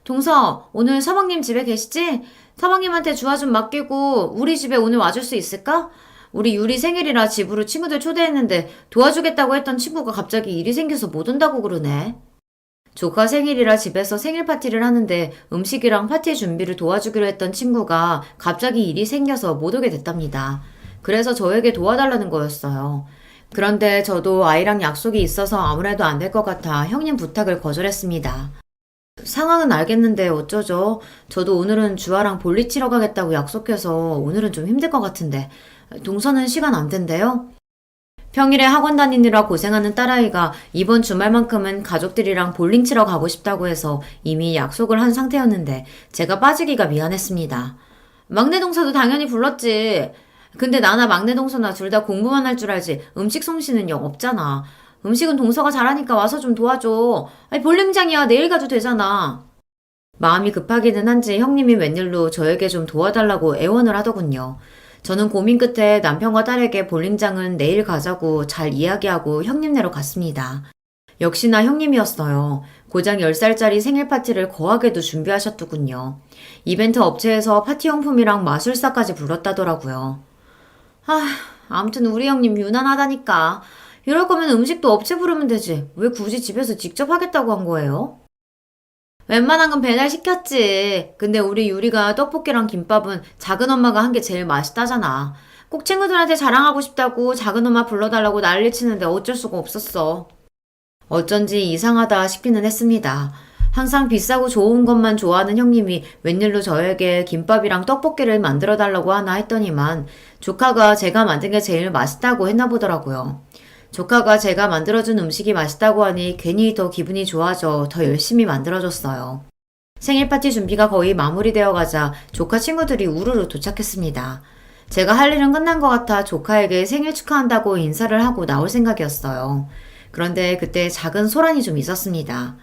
동서, 오늘 서방님 집에 계시지? 서방님한테 주화 좀 맡기고 우리 집에 오늘 와줄 수 있을까? 우리 유리 생일이라 집으로 친구들 초대했는데 도와주겠다고 했던 친구가 갑자기 일이 생겨서 못 온다고 그러네. 조카 생일이라 집에서 생일 파티를 하는데 음식이랑 파티 준비를 도와주기로 했던 친구가 갑자기 일이 생겨서 못 오게 됐답니다. 그래서 저에게 도와달라는 거였어요. 그런데 저도 아이랑 약속이 있어서 아무래도 안 될 것 같아 형님 부탁을 거절했습니다. 상황은 알겠는데 어쩌죠? 저도 오늘은 주아랑 볼일 치러 가겠다고 약속해서 오늘은 좀 힘들 것 같은데 동서는 시간 안 된대요? 평일에 학원 다니느라 고생하는 딸아이가 이번 주말만큼은 가족들이랑 볼링 치러 가고 싶다고 해서 이미 약속을 한 상태였는데 제가 빠지기가 미안했습니다. 막내 동서도 당연히 불렀지. 근데 나나 막내 동서나 둘 다 공부만 할 줄 알지 음식 솜씨는 영 없잖아. 음식은 동서가 잘하니까 와서 좀 도와줘. 아니 볼링장이야 내일 가도 되잖아. 마음이 급하기는 한지 형님이 웬일로 저에게 좀 도와달라고 애원을 하더군요. 저는 고민 끝에 남편과 딸에게 볼링장은 내일 가자고 잘 이야기하고 형님네로 갔습니다. 역시나 형님이었어요. 고작 10살짜리 생일 파티를 거하게도 준비하셨더군요. 이벤트 업체에서 파티용품이랑 마술사까지 불렀다더라고요. 아무튼 우리 형님 유난하다니까. 이럴 거면 음식도 업체 부르면 되지. 왜 굳이 집에서 직접 하겠다고 한 거예요? 웬만한 건 배달 시켰지. 근데 우리 유리가 떡볶이랑 김밥은 작은 엄마가 한 게 제일 맛있다잖아. 꼭 친구들한테 자랑하고 싶다고 작은 엄마 불러달라고 난리 치는데 어쩔 수가 없었어. 어쩐지 이상하다 싶기는 했습니다. 항상 비싸고 좋은 것만 좋아하는 형님이 웬일로 저에게 김밥이랑 떡볶이를 만들어 달라고 하나 했더니만 조카가 제가 만든 게 제일 맛있다고 했나 보더라고요. 조카가 제가 만들어준 음식이 맛있다고 하니 괜히 더 기분이 좋아져 더 열심히 만들어줬어요. 생일 파티 준비가 거의 마무리되어 가자 조카 친구들이 우르르 도착했습니다. 제가 할 일은 끝난 것 같아 조카에게 생일 축하한다고 인사를 하고 나올 생각이었어요. 그런데 그때 작은 소란이 좀 있었습니다.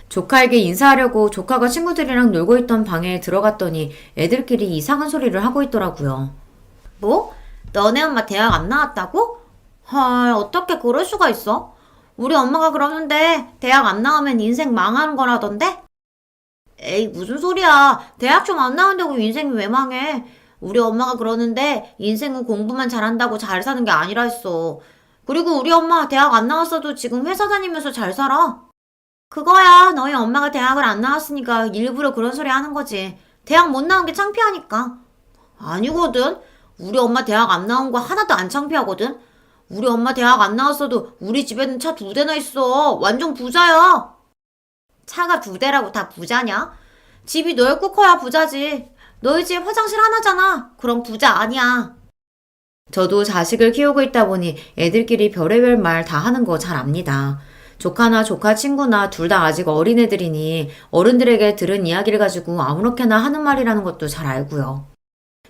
조카에게 인사하려고 조카가 친구들이랑 놀고 있던 방에 들어갔더니 애들끼리 이상한 소리를 하고 있더라고요. 뭐? 너네 엄마 대학 안 나왔다고? 헐, 어떻게 그럴 수가 있어? 우리 엄마가 그러는데 대학 안 나오면 인생 망하는 거라던데? 에이, 무슨 소리야. 대학 좀 안 나온다고 인생이 왜 망해? 우리 엄마가 그러는데 인생은 공부만 잘한다고 잘 사는 게 아니라 했어. 그리고 우리 엄마 대학 안 나왔어도 지금 회사 다니면서 잘 살아. 그거야, 너희 엄마가 대학을 안 나왔으니까 일부러 그런 소리 하는 거지. 대학 못 나온 게 창피하니까. 아니거든. 우리 엄마 대학 안 나온 거 하나도 안 창피하거든. 우리 엄마 대학 안 나왔어도 우리 집에는 차 2대나 있어. 완전 부자야. 차가 2대라고 다 부자냐? 집이 넓고 커야 부자지. 너희 집 화장실 하나잖아. 그럼 부자 아니야. 저도 자식을 키우고 있다 보니 애들끼리 별의별 말 다 하는 거 잘 압니다. 조카나 조카 친구나 둘 다 아직 어린애들이니 어른들에게 들은 이야기를 가지고 아무렇게나 하는 말이라는 것도 잘 알고요.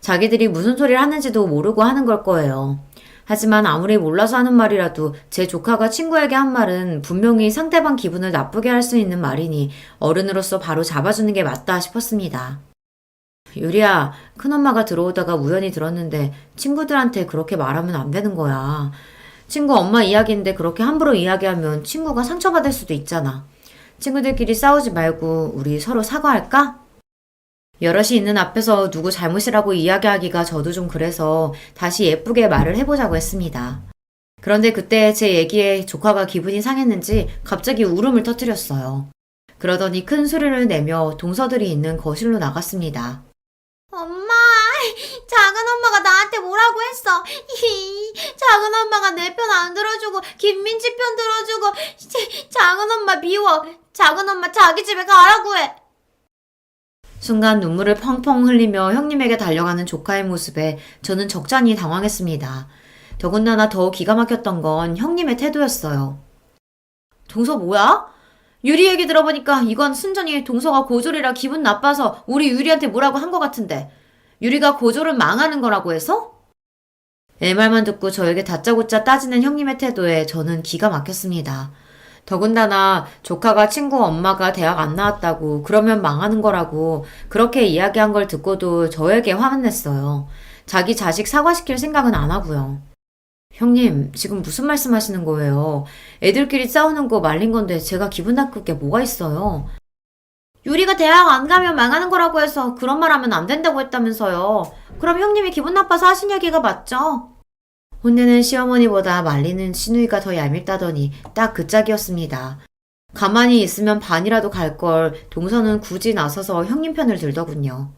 자기들이 무슨 소리를 하는지도 모르고 하는 걸 거예요. 하지만 아무리 몰라서 하는 말이라도 제 조카가 친구에게 한 말은 분명히 상대방 기분을 나쁘게 할 수 있는 말이니 어른으로서 바로 잡아주는 게 맞다 싶었습니다. 유리야, 큰엄마가 들어오다가 우연히 들었는데 친구들한테 그렇게 말하면 안 되는 거야. 친구 엄마 이야기인데 그렇게 함부로 이야기하면 친구가 상처받을 수도 있잖아. 친구들끼리 싸우지 말고 우리 서로 사과할까? 여럿이 있는 앞에서 누구 잘못이라고 이야기하기가 저도 좀 그래서 다시 예쁘게 말을 해보자고 했습니다. 그런데 그때 제 얘기에 조카가 기분이 상했는지 갑자기 울음을 터뜨렸어요. 그러더니 큰 소리를 내며 동서들이 있는 거실로 나갔습니다. 엄마, 작은 엄마가 나한테 뭐라고 했어? 작은 엄마가 내 편 안 들어주고 김민지 편 들어주고 작은 엄마 미워. 작은 엄마 자기 집에 가라고 해. 순간 눈물을 펑펑 흘리며 형님에게 달려가는 조카의 모습에 저는 적잖이 당황했습니다. 더군다나 더 기가 막혔던 건 형님의 태도였어요. 동서 뭐야? 유리 얘기 들어보니까 이건 순전히 동서가 고졸이라 기분 나빠서 우리 유리한테 뭐라고 한 것 같은데 유리가 고졸은 망하는 거라고 해서? 애 말만 듣고 저에게 다짜고짜 따지는 형님의 태도에 저는 기가 막혔습니다. 더군다나 조카가 친구 엄마가 대학 안 나왔다고 그러면 망하는 거라고 그렇게 이야기한 걸 듣고도 저에게 화만 냈어요. 자기 자식 사과시킬 생각은 안 하고요. 형님, 지금 무슨 말씀 하시는 거예요? 애들끼리 싸우는 거 말린 건데 제가 기분 나쁠 게 뭐가 있어요? 유리가 대학 안 가면 망하는 거라고 해서 그런 말 하면 안 된다고 했다면서요. 그럼 형님이 기분 나빠서 하신 얘기가 맞죠? 혼내는 시어머니보다 말리는 시누이가 더 얄밉다더니 딱 그 짝이었습니다. 가만히 있으면 반이라도 갈 걸 동서는 굳이 나서서 형님 편을 들더군요.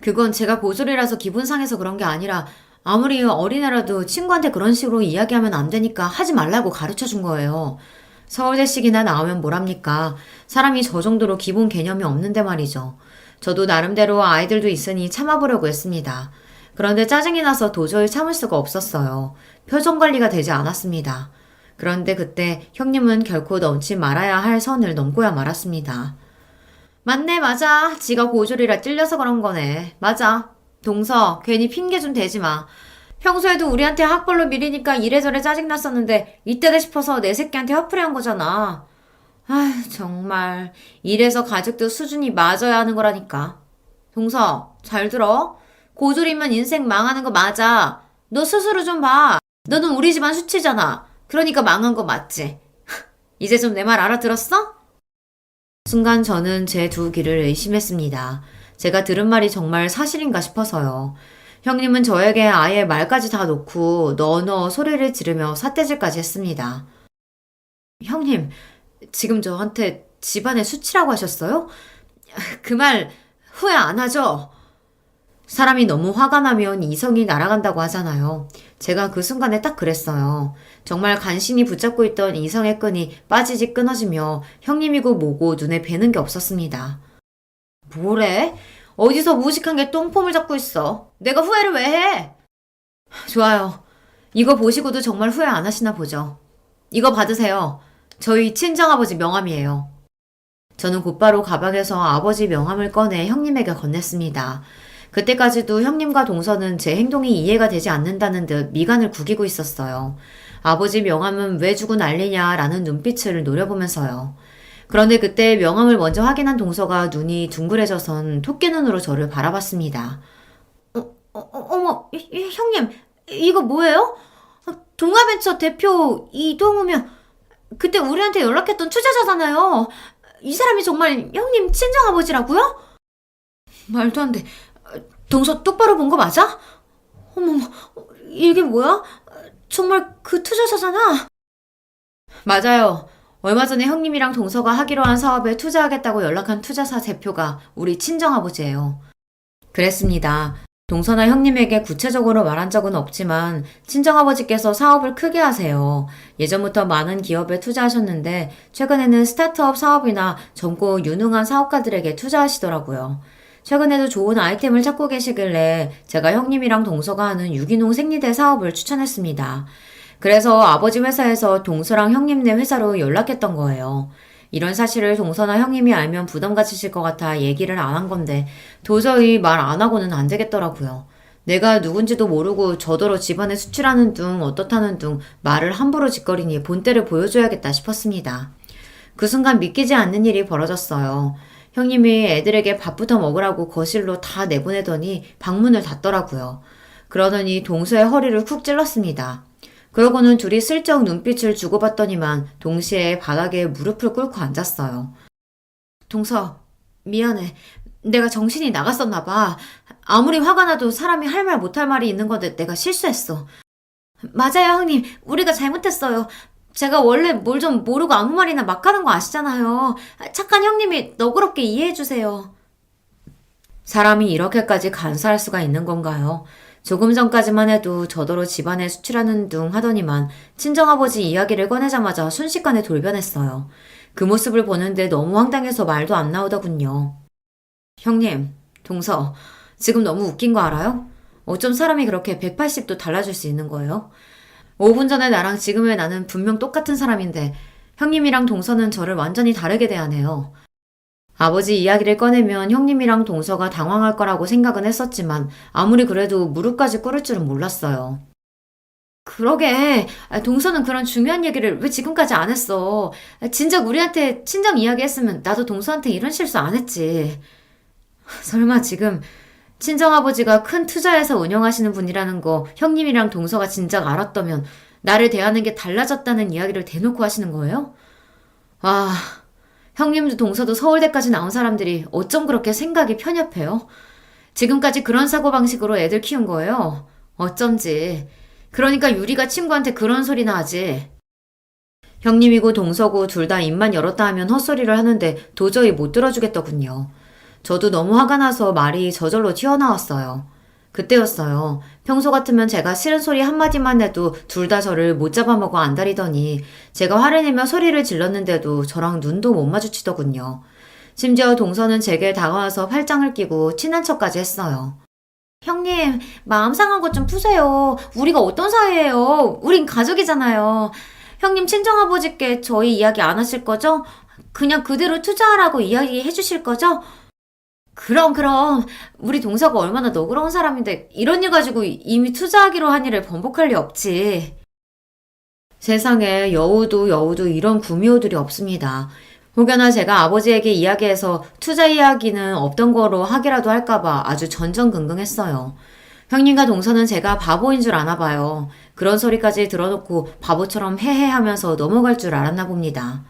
그건 제가 고졸이라서 기분 상해서 그런 게 아니라 아무리 어린애라도 친구한테 그런 식으로 이야기하면 안 되니까 하지 말라고 가르쳐 준 거예요. 서울대식이나 나오면 뭐랍니까? 사람이 저 정도로 기본 개념이 없는데 말이죠. 저도 나름대로 아이들도 있으니 참아보려고 했습니다. 그런데 짜증이 나서 도저히 참을 수가 없었어요. 표정 관리가 되지 않았습니다. 그런데 그때 형님은 결코 넘지 말아야 할 선을 넘고야 말았습니다. 맞네, 맞아. 지가 고졸이라 찔려서 그런 거네. 맞아. 동서, 괜히 핑계 좀 대지 마. 평소에도 우리한테 학벌로 밀리니까 이래저래 짜증났었는데 이때다 싶어서 내 새끼한테 화풀이 한 거잖아. 아휴, 정말. 이래서 가족도 수준이 맞아야 하는 거라니까. 동서, 잘 들어. 고졸이면 인생 망하는 거 맞아. 너 스스로 좀 봐. 너는 우리 집안 수치잖아. 그러니까 망한 거 맞지? 이제 좀 내 말 알아들었어? 순간 저는 제 두 귀를 의심했습니다. 제가 들은 말이 정말 사실인가 싶어서요. 형님은 저에게 아예 말까지 다 놓고 너너 소리를 지르며 삿대질까지 했습니다. 형님, 지금 저한테 집안의 수치라고 하셨어요? 그 말 후회 안 하죠? 사람이 너무 화가 나면 이성이 날아간다고 하잖아요. 제가 그 순간에 딱 그랬어요. 정말 간신히 붙잡고 있던 이성의 끈이 빠지지 끊어지며 형님이고 뭐고 눈에 뵈는 게 없었습니다. 뭐래? 어디서 무식한 게 똥폼을 잡고 있어. 내가 후회를 왜 해? 좋아요. 이거 보시고도 정말 후회 안 하시나 보죠. 이거 받으세요. 저희 친정아버지 명함이에요. 저는 곧바로 가방에서 아버지 명함을 꺼내 형님에게 건넸습니다. 그때까지도 형님과 동서는 제 행동이 이해가 되지 않는다는 듯 미간을 구기고 있었어요. 아버지 명함은 왜 주고 난리냐라는 눈빛을 노려보면서요. 그런데 그때 명함을 먼저 확인한 동서가 눈이 둥그레져선 토끼 눈으로 저를 바라봤습니다. 어머, 형님, 이거 뭐예요? 동아벤처 대표 이동우면 그때 우리한테 연락했던 투자자잖아요. 이 사람이 정말 형님 친정아버지라고요? 말도 안 돼. 동서 똑바로 본 거 맞아? 어머머, 이게 뭐야? 정말 그 투자자잖아. 맞아요. 얼마 전에 형님이랑 동서가 하기로 한 사업에 투자하겠다고 연락한 투자사 대표가 우리 친정아버지예요. 그랬습니다. 동서나 형님에게 구체적으로 말한 적은 없지만 친정아버지께서 사업을 크게 하세요. 예전부터 많은 기업에 투자하셨는데 최근에는 스타트업 사업이나 젊고 유능한 사업가들에게 투자하시더라고요. 최근에도 좋은 아이템을 찾고 계시길래 제가 형님이랑 동서가 하는 유기농 생리대 사업을 추천했습니다. 그래서 아버지 회사에서 동서랑 형님네 회사로 연락했던 거예요. 이런 사실을 동서나 형님이 알면 부담 가지실 것 같아 얘기를 안 한 건데 도저히 말 안 하고는 안 되겠더라고요. 내가 누군지도 모르고 저더러 집안에 수출하는 둥 어떻다는 둥 말을 함부로 짓거리니 본때를 보여줘야겠다 싶었습니다. 그 순간 믿기지 않는 일이 벌어졌어요. 형님이 애들에게 밥부터 먹으라고 거실로 다 내보내더니 방문을 닫더라고요. 그러더니 동서의 허리를 쿡 찔렀습니다. 그러고는 둘이 슬쩍 눈빛을 주고받더니만 동시에 바닥에 무릎을 꿇고 앉았어요. 동서, 미안해. 내가 정신이 나갔었나 봐. 아무리 화가 나도 사람이 할 말 못할 말이 있는 건데 내가 실수했어. 맞아요, 형님. 우리가 잘못했어요. 제가 원래 뭘 좀 모르고 아무 말이나 막 하는 거 아시잖아요. 착한 형님이 너그럽게 이해해주세요. 사람이 이렇게까지 간사할 수가 있는 건가요? 조금 전까지만 해도 저더러 집안에 수출하는 둥 하더니만 친정아버지 이야기를 꺼내자마자 순식간에 돌변했어요. 그 모습을 보는데 너무 황당해서 말도 안 나오더군요. 형님, 동서, 지금 너무 웃긴 거 알아요? 어쩜 사람이 그렇게 180도 달라질 수 있는 거예요? 5분 전에 나랑 지금의 나는 분명 똑같은 사람인데 형님이랑 동서는 저를 완전히 다르게 대하네요. 아버지 이야기를 꺼내면 형님이랑 동서가 당황할 거라고 생각은 했었지만 아무리 그래도 무릎까지 꿇을 줄은 몰랐어요. 그러게. 동서는 그런 중요한 얘기를 왜 지금까지 안 했어? 진작 우리한테 친정 이야기했으면 나도 동서한테 이런 실수 안 했지. 설마 지금 친정아버지가 큰 투자회사 운영하시는 분이라는 거 형님이랑 동서가 진작 알았다면 나를 대하는 게 달라졌다는 이야기를 대놓고 하시는 거예요? 아, 형님도 동서도 서울대까지 나온 사람들이 어쩜 그렇게 생각이 편협해요? 지금까지 그런 사고방식으로 애들 키운 거예요. 어쩐지. 그러니까 유리가 친구한테 그런 소리나 하지. 형님이고 동서고 둘 다 입만 열었다 하면 헛소리를 하는데 도저히 못 들어주겠더군요. 저도 너무 화가 나서 말이 저절로 튀어나왔어요. 그때였어요. 평소 같으면 제가 싫은 소리 한마디만 해도 둘 다 저를 못 잡아먹어 안달이더니 제가 화를 내며 소리를 질렀는데도 저랑 눈도 못 마주치더군요. 심지어 동서는 제게 다가와서 팔짱을 끼고 친한 척까지 했어요. 형님, 마음 상한 것 좀 푸세요. 우리가 어떤 사이예요? 우린 가족이잖아요. 형님 친정아버지께 저희 이야기 안 하실 거죠? 그냥 그대로 투자하라고 이야기해 주실 거죠? 그럼. 우리 동서가 얼마나 너그러운 사람인데 이런 일 가지고 이미 투자하기로 한 일을 번복할 리 없지. 세상에 여우도 이런 구미호들이 없습니다. 혹여나 제가 아버지에게 이야기해서 투자 이야기는 없던 거로 하기라도 할까봐 아주 전전긍긍했어요. 형님과 동서는 제가 바보인 줄 아나 봐요. 그런 소리까지 들어놓고 바보처럼 헤헤하면서 넘어갈 줄 알았나 봅니다.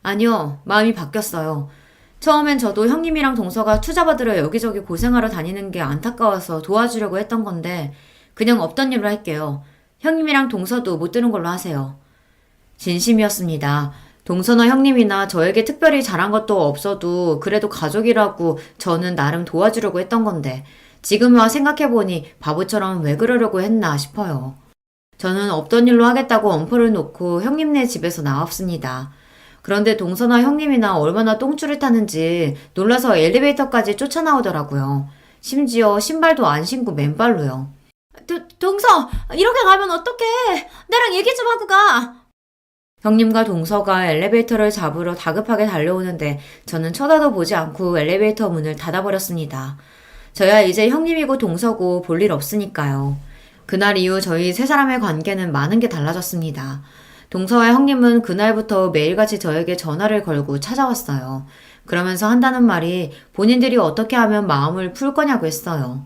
아니요, 마음이 바뀌었어요. 처음엔 저도 형님이랑 동서가 투자 받으러 여기저기 고생하러 다니는 게 안타까워서 도와주려고 했던 건데 그냥 없던 일로 할게요. 형님이랑 동서도 못 들은 걸로 하세요. 진심이었습니다. 동서나 형님이나 저에게 특별히 잘한 것도 없어도 그래도 가족이라고 저는 나름 도와주려고 했던 건데 지금 와 생각해보니 바보처럼 왜 그러려고 했나 싶어요. 저는 없던 일로 하겠다고 엄포를 놓고 형님네 집에서 나왔습니다. 그런데 동서나 형님이나 얼마나 똥줄을 타는지 놀라서 엘리베이터까지 쫓아나오더라고요. 심지어 신발도 안 신고 맨발로요. 동서, 이렇게 가면 어떡해? 나랑 얘기 좀 하고 가. 형님과 동서가 엘리베이터를 잡으러 다급하게 달려오는데 저는 쳐다도 보지 않고 엘리베이터 문을 닫아버렸습니다. 저야 이제 형님이고 동서고 볼 일 없으니까요. 그날 이후 저희 세 사람의 관계는 많은 게 달라졌습니다. 동서와 형님은 그날부터 매일같이 저에게 전화를 걸고 찾아왔어요. 그러면서 한다는 말이 본인들이 어떻게 하면 마음을 풀 거냐고 했어요.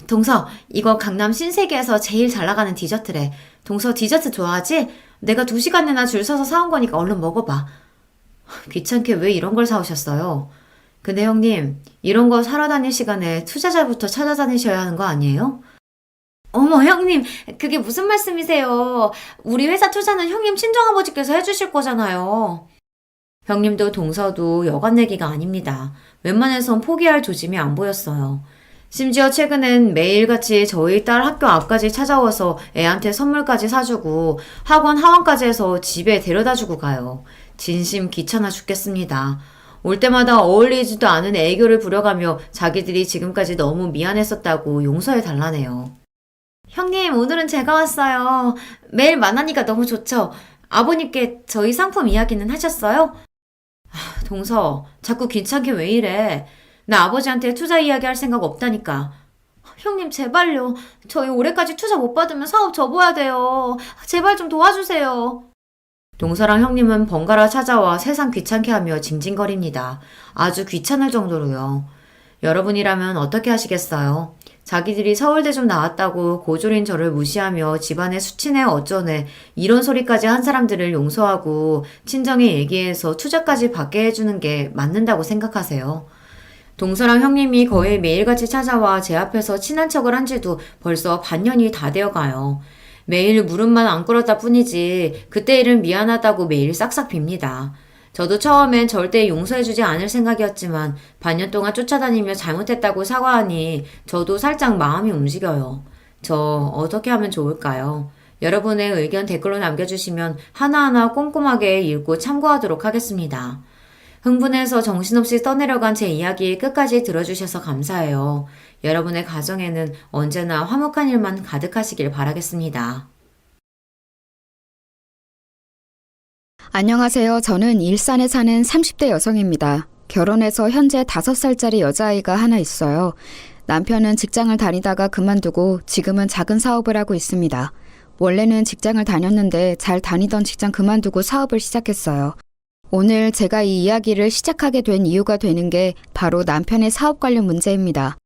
동서, 이거 강남 신세계에서 제일 잘 나가는 디저트래. 동서 디저트 좋아하지? 내가 2시간이나 줄 서서 사온 거니까 얼른 먹어봐. 귀찮게 왜 이런 걸 사오셨어요? 근데 형님, 이런 거 사러 다닐 시간에 투자자부터 찾아다니셔야 하는 거 아니에요? 어머, 형님, 그게 무슨 말씀이세요? 우리 회사 투자는 형님 친정아버지께서 해주실 거잖아요. 형님도 동서도 여간 내기가 아닙니다. 웬만해선 포기할 조짐이 안 보였어요. 심지어 최근엔 매일같이 저희 딸 학교 앞까지 찾아와서 애한테 선물까지 사주고 학원 하원까지 해서 집에 데려다주고 가요. 진심 귀찮아 죽겠습니다. 올 때마다 어울리지도 않은 애교를 부려가며 자기들이 지금까지 너무 미안했었다고 용서해 달라네요. 형님, 오늘은 제가 왔어요. 매일 만나니까 너무 좋죠? 아버님께 저희 상품 이야기는 하셨어요? 동서, 자꾸 귀찮게 왜 이래? 나 아버지한테 투자 이야기 할 생각 없다니까. 형님, 제발요. 저희 올해까지 투자 못 받으면 사업 접어야 돼요. 제발 좀 도와주세요. 동서랑 형님은 번갈아 찾아와 세상 귀찮게 하며 징징거립니다. 아주 귀찮을 정도로요. 여러분이라면 어떻게 하시겠어요? 자기들이 서울대 좀 나왔다고 고졸인 저를 무시하며 집안에 수치네 어쩌네 이런 소리까지 한 사람들을 용서하고 친정에 얘기해서 투자까지 받게 해주는 게 맞는다고 생각하세요? 동서랑 형님이 거의 매일같이 찾아와 제 앞에서 친한 척을 한 지도 벌써 반년이 다 되어가요. 매일 무릎만 안 꿇었다 뿐이지 그때 일은 미안하다고 매일 싹싹 빕니다. 저도 처음엔 절대 용서해주지 않을 생각이었지만 반년 동안 쫓아다니며 잘못했다고 사과하니 저도 살짝 마음이 움직여요. 저 어떻게 하면 좋을까요? 여러분의 의견 댓글로 남겨주시면 하나하나 꼼꼼하게 읽고 참고하도록 하겠습니다. 흥분해서 정신없이 떠내려간 제 이야기 끝까지 들어주셔서 감사해요. 여러분의 가정에는 언제나 화목한 일만 가득하시길 바라겠습니다. 안녕하세요. 저는 일산에 사는 30대 여성입니다. 결혼해서 현재 5살짜리 여자아이가 하나 있어요. 남편은 직장을 다니다가 그만두고 지금은 작은 사업을 하고 있습니다. 원래는 직장을 다녔는데 잘 다니던 직장 그만두고 사업을 시작했어요. 오늘 제가 이 이야기를 시작하게 된 이유가 되는 게 바로 남편의 사업 관련 문제입니다.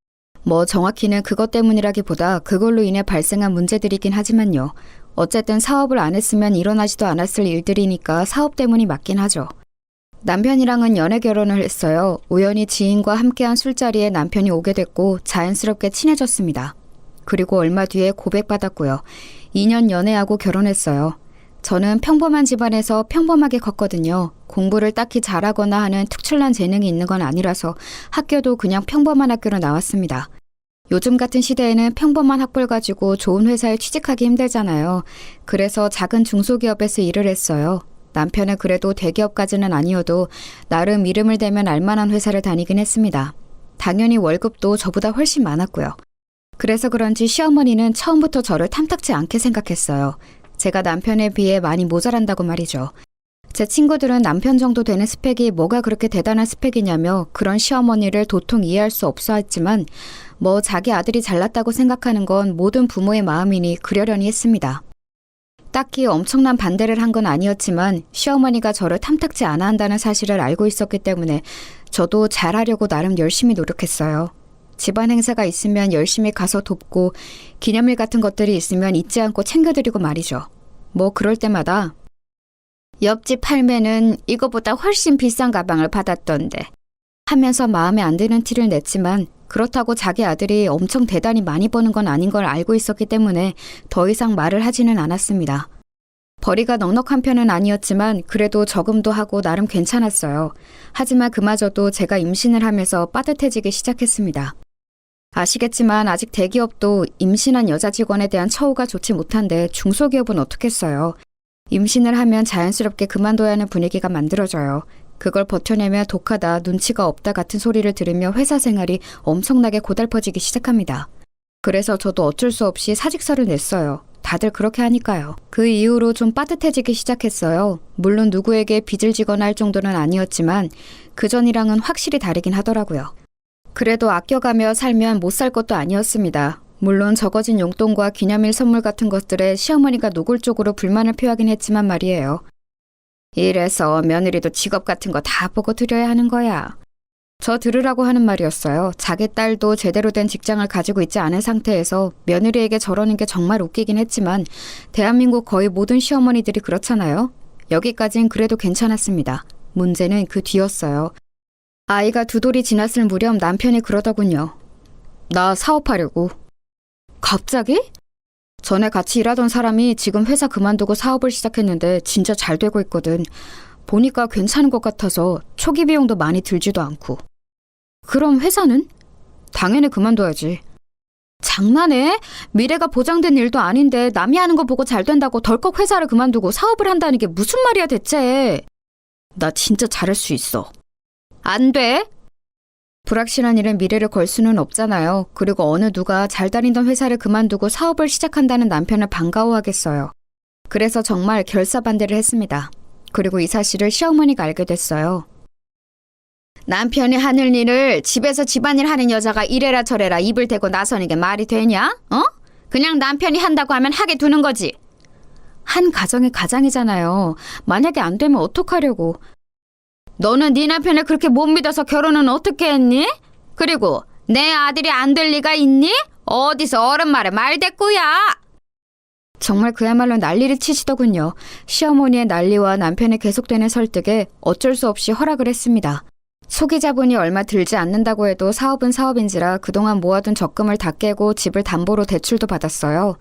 뭐 정확히는 그것 때문이라기보다 그걸로 인해 발생한 문제들이긴 하지만요. 어쨌든 사업을 안 했으면 일어나지도 않았을 일들이니까 사업 때문이 맞긴 하죠. 남편이랑은 연애 결혼을 했어요. 우연히 지인과 함께한 술자리에 남편이 오게 됐고 자연스럽게 친해졌습니다. 그리고 얼마 뒤에 고백받았고요. 2년 연애하고 결혼했어요. 저는 평범한 집안에서 평범하게 컸거든요. 공부를 딱히 잘하거나 하는 특출난 재능이 있는 건 아니라서 학교도 그냥 평범한 학교로 나왔습니다. 요즘 같은 시대에는 평범한 학벌 가지고 좋은 회사에 취직하기 힘들잖아요. 그래서 작은 중소기업에서 일을 했어요. 남편은 그래도 대기업까지는 아니어도 나름 이름을 대면 알만한 회사를 다니긴 했습니다. 당연히 월급도 저보다 훨씬 많았고요. 그래서 그런지 시어머니는 처음부터 저를 탐탁지 않게 생각했어요. 제가 남편에 비해 많이 모자란다고 말이죠. 제 친구들은 남편 정도 되는 스펙이 뭐가 그렇게 대단한 스펙이냐며 그런 시어머니를 도통 이해할 수 없어 했지만 뭐 자기 아들이 잘났다고 생각하는 건 모든 부모의 마음이니 그러려니 했습니다. 딱히 엄청난 반대를 한 건 아니었지만 시어머니가 저를 탐탁지 않아 한다는 사실을 알고 있었기 때문에 저도 잘하려고 나름 열심히 노력했어요. 집안 행사가 있으면 열심히 가서 돕고 기념일 같은 것들이 있으면 잊지 않고 챙겨드리고 말이죠. 뭐 그럴 때마다 옆집 할매는 이거보다 훨씬 비싼 가방을 받았던데 하면서 마음에 안 드는 티를 냈지만 그렇다고 자기 아들이 엄청 대단히 많이 버는 건 아닌 걸 알고 있었기 때문에 더 이상 말을 하지는 않았습니다. 벌이가 넉넉한 편은 아니었지만 그래도 저금도 하고 나름 괜찮았어요. 하지만 그마저도 제가 임신을 하면서 빠듯해지기 시작했습니다. 아시겠지만 아직 대기업도 임신한 여자 직원에 대한 처우가 좋지 못한데 중소기업은 어떻겠어요. 임신을 하면 자연스럽게 그만둬야 하는 분위기가 만들어져요. 그걸 버텨내며 독하다, 눈치가 없다 같은 소리를 들으며 회사 생활이 엄청나게 고달퍼지기 시작합니다. 그래서 저도 어쩔 수 없이 사직서를 냈어요. 다들 그렇게 하니까요. 그 이후로 좀 빠듯해지기 시작했어요. 물론 누구에게 빚을 지거나 할 정도는 아니었지만 그전이랑은 확실히 다르긴 하더라고요. 그래도 아껴가며 살면 못 살 것도 아니었습니다. 물론 적어진 용돈과 기념일 선물 같은 것들에 시어머니가 노골적으로 불만을 표하긴 했지만 말이에요. 이래서 며느리도 직업 같은 거 다 보고 드려야 하는 거야. 저 들으라고 하는 말이었어요. 자기 딸도 제대로 된 직장을 가지고 있지 않은 상태에서 며느리에게 저러는 게 정말 웃기긴 했지만 대한민국 거의 모든 시어머니들이 그렇잖아요. 여기까진 그래도 괜찮았습니다. 문제는 그 뒤였어요. 아이가 2돌이 지났을 무렵 남편이 그러더군요. 나 사업하려고. 갑자기? 전에 같이 일하던 사람이 지금 회사 그만두고 사업을 시작했는데 진짜 잘 되고 있거든. 보니까 괜찮은 것 같아서 초기 비용도 많이 들지도 않고. 그럼 회사는? 당연히 그만둬야지. 장난해? 미래가 보장된 일도 아닌데 남이 하는 거 보고 잘 된다고 덜컥 회사를 그만두고 사업을 한다는 게 무슨 말이야 대체. 나 진짜 잘할 수 있어. 안 돼? 불확실한 일은 미래를 걸 수는 없잖아요. 그리고 어느 누가 잘 다니던 회사를 그만두고 사업을 시작한다는 남편을 반가워하겠어요. 그래서 정말 결사반대를 했습니다. 그리고 이 사실을 시어머니가 알게 됐어요. 남편이 하는 일을 집에서 집안일 하는 여자가 이래라 저래라 입을 대고 나서는 게 말이 되냐? 어? 그냥 남편이 한다고 하면 하게 두는 거지. 한 가정이 가장이잖아요. 만약에 안 되면 어떡하려고. 너는 네 남편을 그렇게 못 믿어서 결혼은 어떻게 했니? 그리고 내 아들이 안 될 리가 있니? 어디서 어른 말에 말대꾸야. 정말 그야말로 난리를 치시더군요. 시어머니의 난리와 남편의 계속되는 설득에 어쩔 수 없이 허락을 했습니다. 소기 자본이 얼마 들지 않는다고 해도 사업은 사업인지라 그동안 모아둔 적금을 다 깨고 집을 담보로 대출도 받았어요.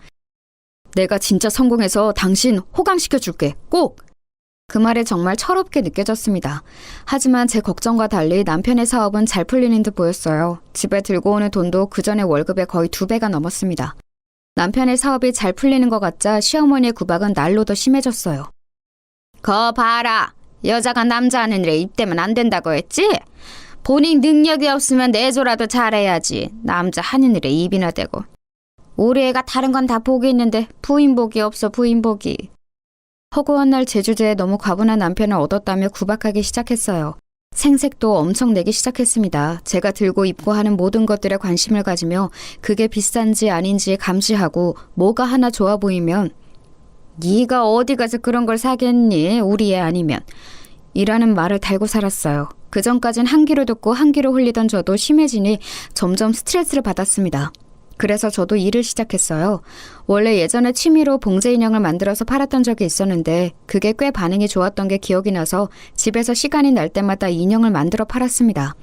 내가 진짜 성공해서 당신 호강시켜줄게. 꼭! 그 말에 정말 철없게 느껴졌습니다. 하지만 제 걱정과 달리 남편의 사업은 잘 풀리는 듯 보였어요. 집에 들고 오는 돈도 그전의 월급의 거의 2배가 넘었습니다. 남편의 사업이 잘 풀리는 것 같자 시어머니의 구박은 날로 더 심해졌어요. 거 봐라. 여자가 남자 하는 일에 입대면 안 된다고 했지? 본인 능력이 없으면 내조라도 잘해야지. 남자 하는 일에 입이나 대고. 우리 애가 다른 건 다 복이 있는데 부인복이 없어 부인복이. 허구한 날 제주제에 너무 과분한 남편을 얻었다며 구박하기 시작했어요. 생색도 엄청 내기 시작했습니다. 제가 들고 입고 하는 모든 것들에 관심을 가지며 그게 비싼지 아닌지 감시하고 뭐가 하나 좋아 보이면 네가 어디 가서 그런 걸 사겠니? 우리 애 아니면. 이라는 말을 달고 살았어요. 그전까진 한 귀로 듣고 한 귀로 흘리던 저도 심해지니 점점 스트레스를 받았습니다. 그래서 저도 일을 시작했어요. 원래 예전에 취미로 봉제 인형을 만들어서 팔았던 적이 있었는데 그게 꽤 반응이 좋았던 게 기억이 나서 집에서 시간이 날 때마다 인형을 만들어 팔았습니다.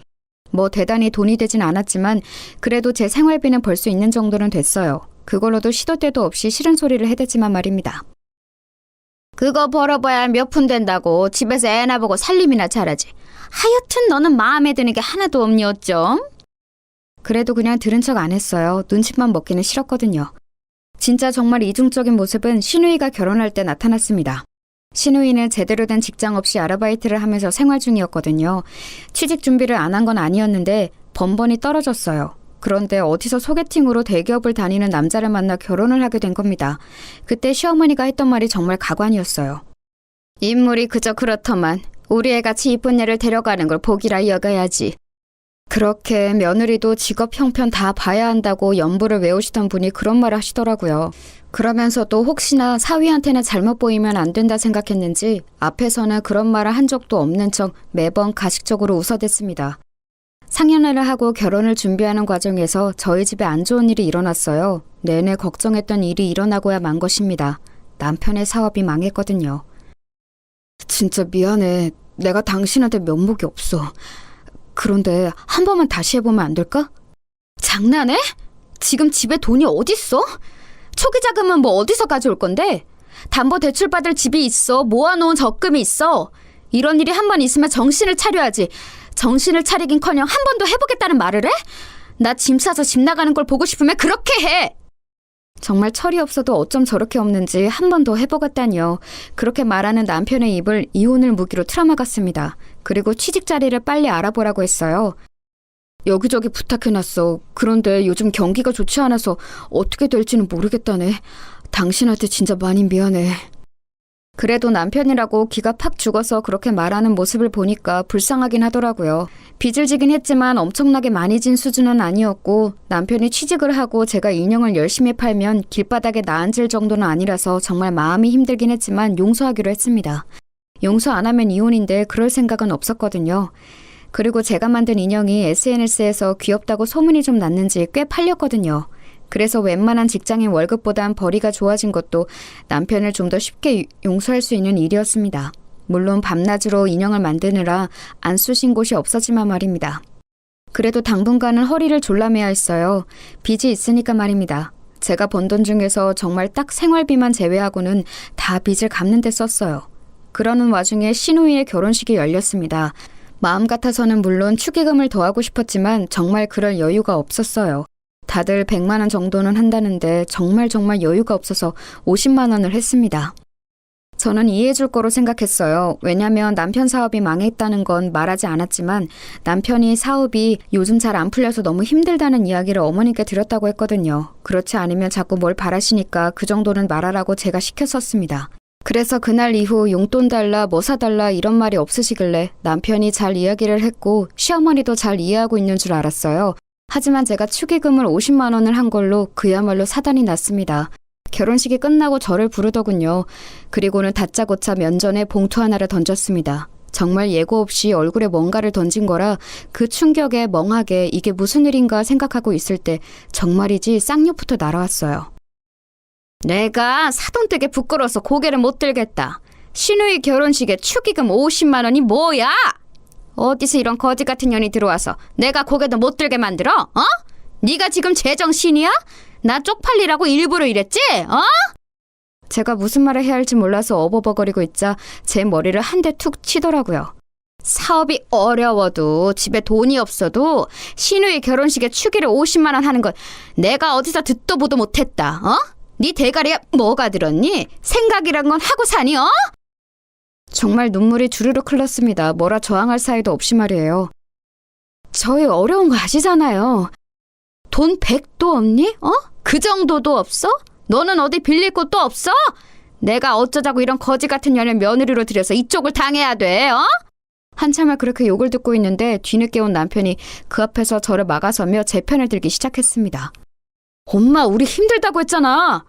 뭐 대단히 돈이 되진 않았지만 그래도 제 생활비는 벌 수 있는 정도는 됐어요. 그걸로도 시도 때도 없이 싫은 소리를 해댔지만 말입니다. 그거 벌어봐야 몇 푼 된다고 집에서 애나 보고 살림이나 잘하지. 하여튼 너는 마음에 드는 게 하나도 없니 어쩜? 그래도 그냥 들은 척 안 했어요. 눈치만 먹기는 싫었거든요. 진짜 정말 이중적인 모습은 신우이가 결혼할 때 나타났습니다. 신우이는 제대로 된 직장 없이 아르바이트를 하면서 생활 중이었거든요. 취직 준비를 안 한 건 아니었는데 번번이 떨어졌어요. 그런데 어디서 소개팅으로 대기업을 다니는 남자를 만나 결혼을 하게 된 겁니다. 그때 시어머니가 했던 말이 정말 가관이었어요. 인물이 그저 그렇더만 우리 애같이 이쁜 애를 데려가는 걸 복이라 여겨야지. 그렇게 며느리도 직업 형편 다 봐야 한다고 연부를 외우시던 분이 그런 말을 하시더라고요. 그러면서도 혹시나 사위한테는 잘못 보이면 안 된다 생각했는지 앞에서는 그런 말을 한 적도 없는 척 매번 가식적으로 웃어댔습니다. 상견례를 하고 결혼을 준비하는 과정에서 저희 집에 안 좋은 일이 일어났어요. 내내 걱정했던 일이 일어나고야 만 것입니다. 남편의 사업이 망했거든요. 진짜 미안해. 내가 당신한테 면목이 없어. 그런데 한 번만 다시 해보면 안 될까? 장난해? 지금 집에 돈이 어딨어? 초기 자금은 뭐 어디서 가져올 건데? 담보 대출 받을 집이 있어. 모아놓은 적금이 있어. 이런 일이 한 번 있으면 정신을 차려야지. 정신을 차리긴커녕 한 번 더 해보겠다는 말을 해? 나 짐 싸서 집 나가는 걸 보고 싶으면 그렇게 해! 정말 철이 없어도 어쩜 저렇게 없는지 한 번 더 해보겠다니요. 그렇게 말하는 남편의 입을 이혼을 무기로 틀어막았습니다. 그리고 취직 자리를 빨리 알아보라고 했어요. 여기저기 부탁해놨어. 그런데 요즘 경기가 좋지 않아서 어떻게 될지는 모르겠다네. 당신한테 진짜 많이 미안해. 그래도 남편이라고 기가 팍 죽어서 그렇게 말하는 모습을 보니까 불쌍하긴 하더라고요. 빚을 지긴 했지만 엄청나게 많이 진 수준은 아니었고 남편이 취직을 하고 제가 인형을 열심히 팔면 길바닥에 나앉을 정도는 아니라서 정말 마음이 힘들긴 했지만 용서하기로 했습니다. 용서 안 하면 이혼인데 그럴 생각은 없었거든요. 그리고 제가 만든 인형이 SNS에서 귀엽다고 소문이 좀 났는지 꽤 팔렸거든요. 그래서 웬만한 직장인 월급보단 벌이가 좋아진 것도 남편을 좀 더 쉽게 용서할 수 있는 일이었습니다. 물론 밤낮으로 인형을 만드느라 안 쑤신 곳이 없었지만 말입니다. 그래도 당분간은 허리를 졸라매야 했어요. 빚이 있으니까 말입니다. 제가 번 돈 중에서 정말 딱 생활비만 제외하고는 다 빚을 갚는 데 썼어요. 그러는 와중에 신우이의 결혼식이 열렸습니다. 마음 같아서는 물론 축의금을 더하고 싶었지만 정말 그럴 여유가 없었어요. 다들 100만 원 정도는 한다는데 정말 여유가 없어서 50만 원을 했습니다. 저는 이해해줄 거로 생각했어요. 왜냐면 남편 사업이 망했다는 건 말하지 않았지만 남편이 사업이 요즘 잘 안 풀려서 너무 힘들다는 이야기를 어머니께 들었다고 했거든요. 그렇지 않으면 자꾸 뭘 바라시니까 그 정도는 말하라고 제가 시켰었습니다. 그래서 그날 이후 용돈 달라 뭐 사달라 이런 말이 없으시길래 남편이 잘 이야기를 했고 시어머니도 잘 이해하고 있는 줄 알았어요. 하지만 제가 축의금을 50만 원을 한 걸로 그야말로 사단이 났습니다. 결혼식이 끝나고 저를 부르더군요. 그리고는 다짜고짜 면전에 봉투 하나를 던졌습니다. 정말 예고 없이 얼굴에 뭔가를 던진 거라 그 충격에 멍하게 이게 무슨 일인가 생각하고 있을 때 정말이지 쌍욕부터 날아왔어요. 내가 사돈댁에 부끄러워서 고개를 못 들겠다. 신우이 결혼식에 축의금 50만 원이 뭐야? 어디서 이런 거지 같은 년이 들어와서 내가 고개도 못 들게 만들어? 어? 네가 지금 제정신이야? 나 쪽팔리라고 일부러 이랬지? 어? 제가 무슨 말을 해야 할지 몰라서 어버버거리고 있자 제 머리를 한 대 툭 치더라고요. 사업이 어려워도 집에 돈이 없어도 신우이 결혼식에 축의를 50만 원 하는 건 내가 어디서 듣도 보도 못했다. 어? 네 대가리에 뭐가 들었니? 생각이란 건 하고 사니? 어? 정말 눈물이 주르륵 흘렀습니다. 뭐라 저항할 사이도 없이 말이에요. 저희 어려운 거 아시잖아요. 돈 100도 없니? 어? 그 정도도 없어? 너는 어디 빌릴 곳도 없어? 내가 어쩌자고 이런 거지 같은 년을 며느리로 들여서 이쪽을 당해야 돼, 어? 한참을 그렇게 욕을 듣고 있는데 뒤늦게 온 남편이 그 앞에서 저를 막아서며 제 편을 들기 시작했습니다. 엄마, 우리 힘들다고 했잖아.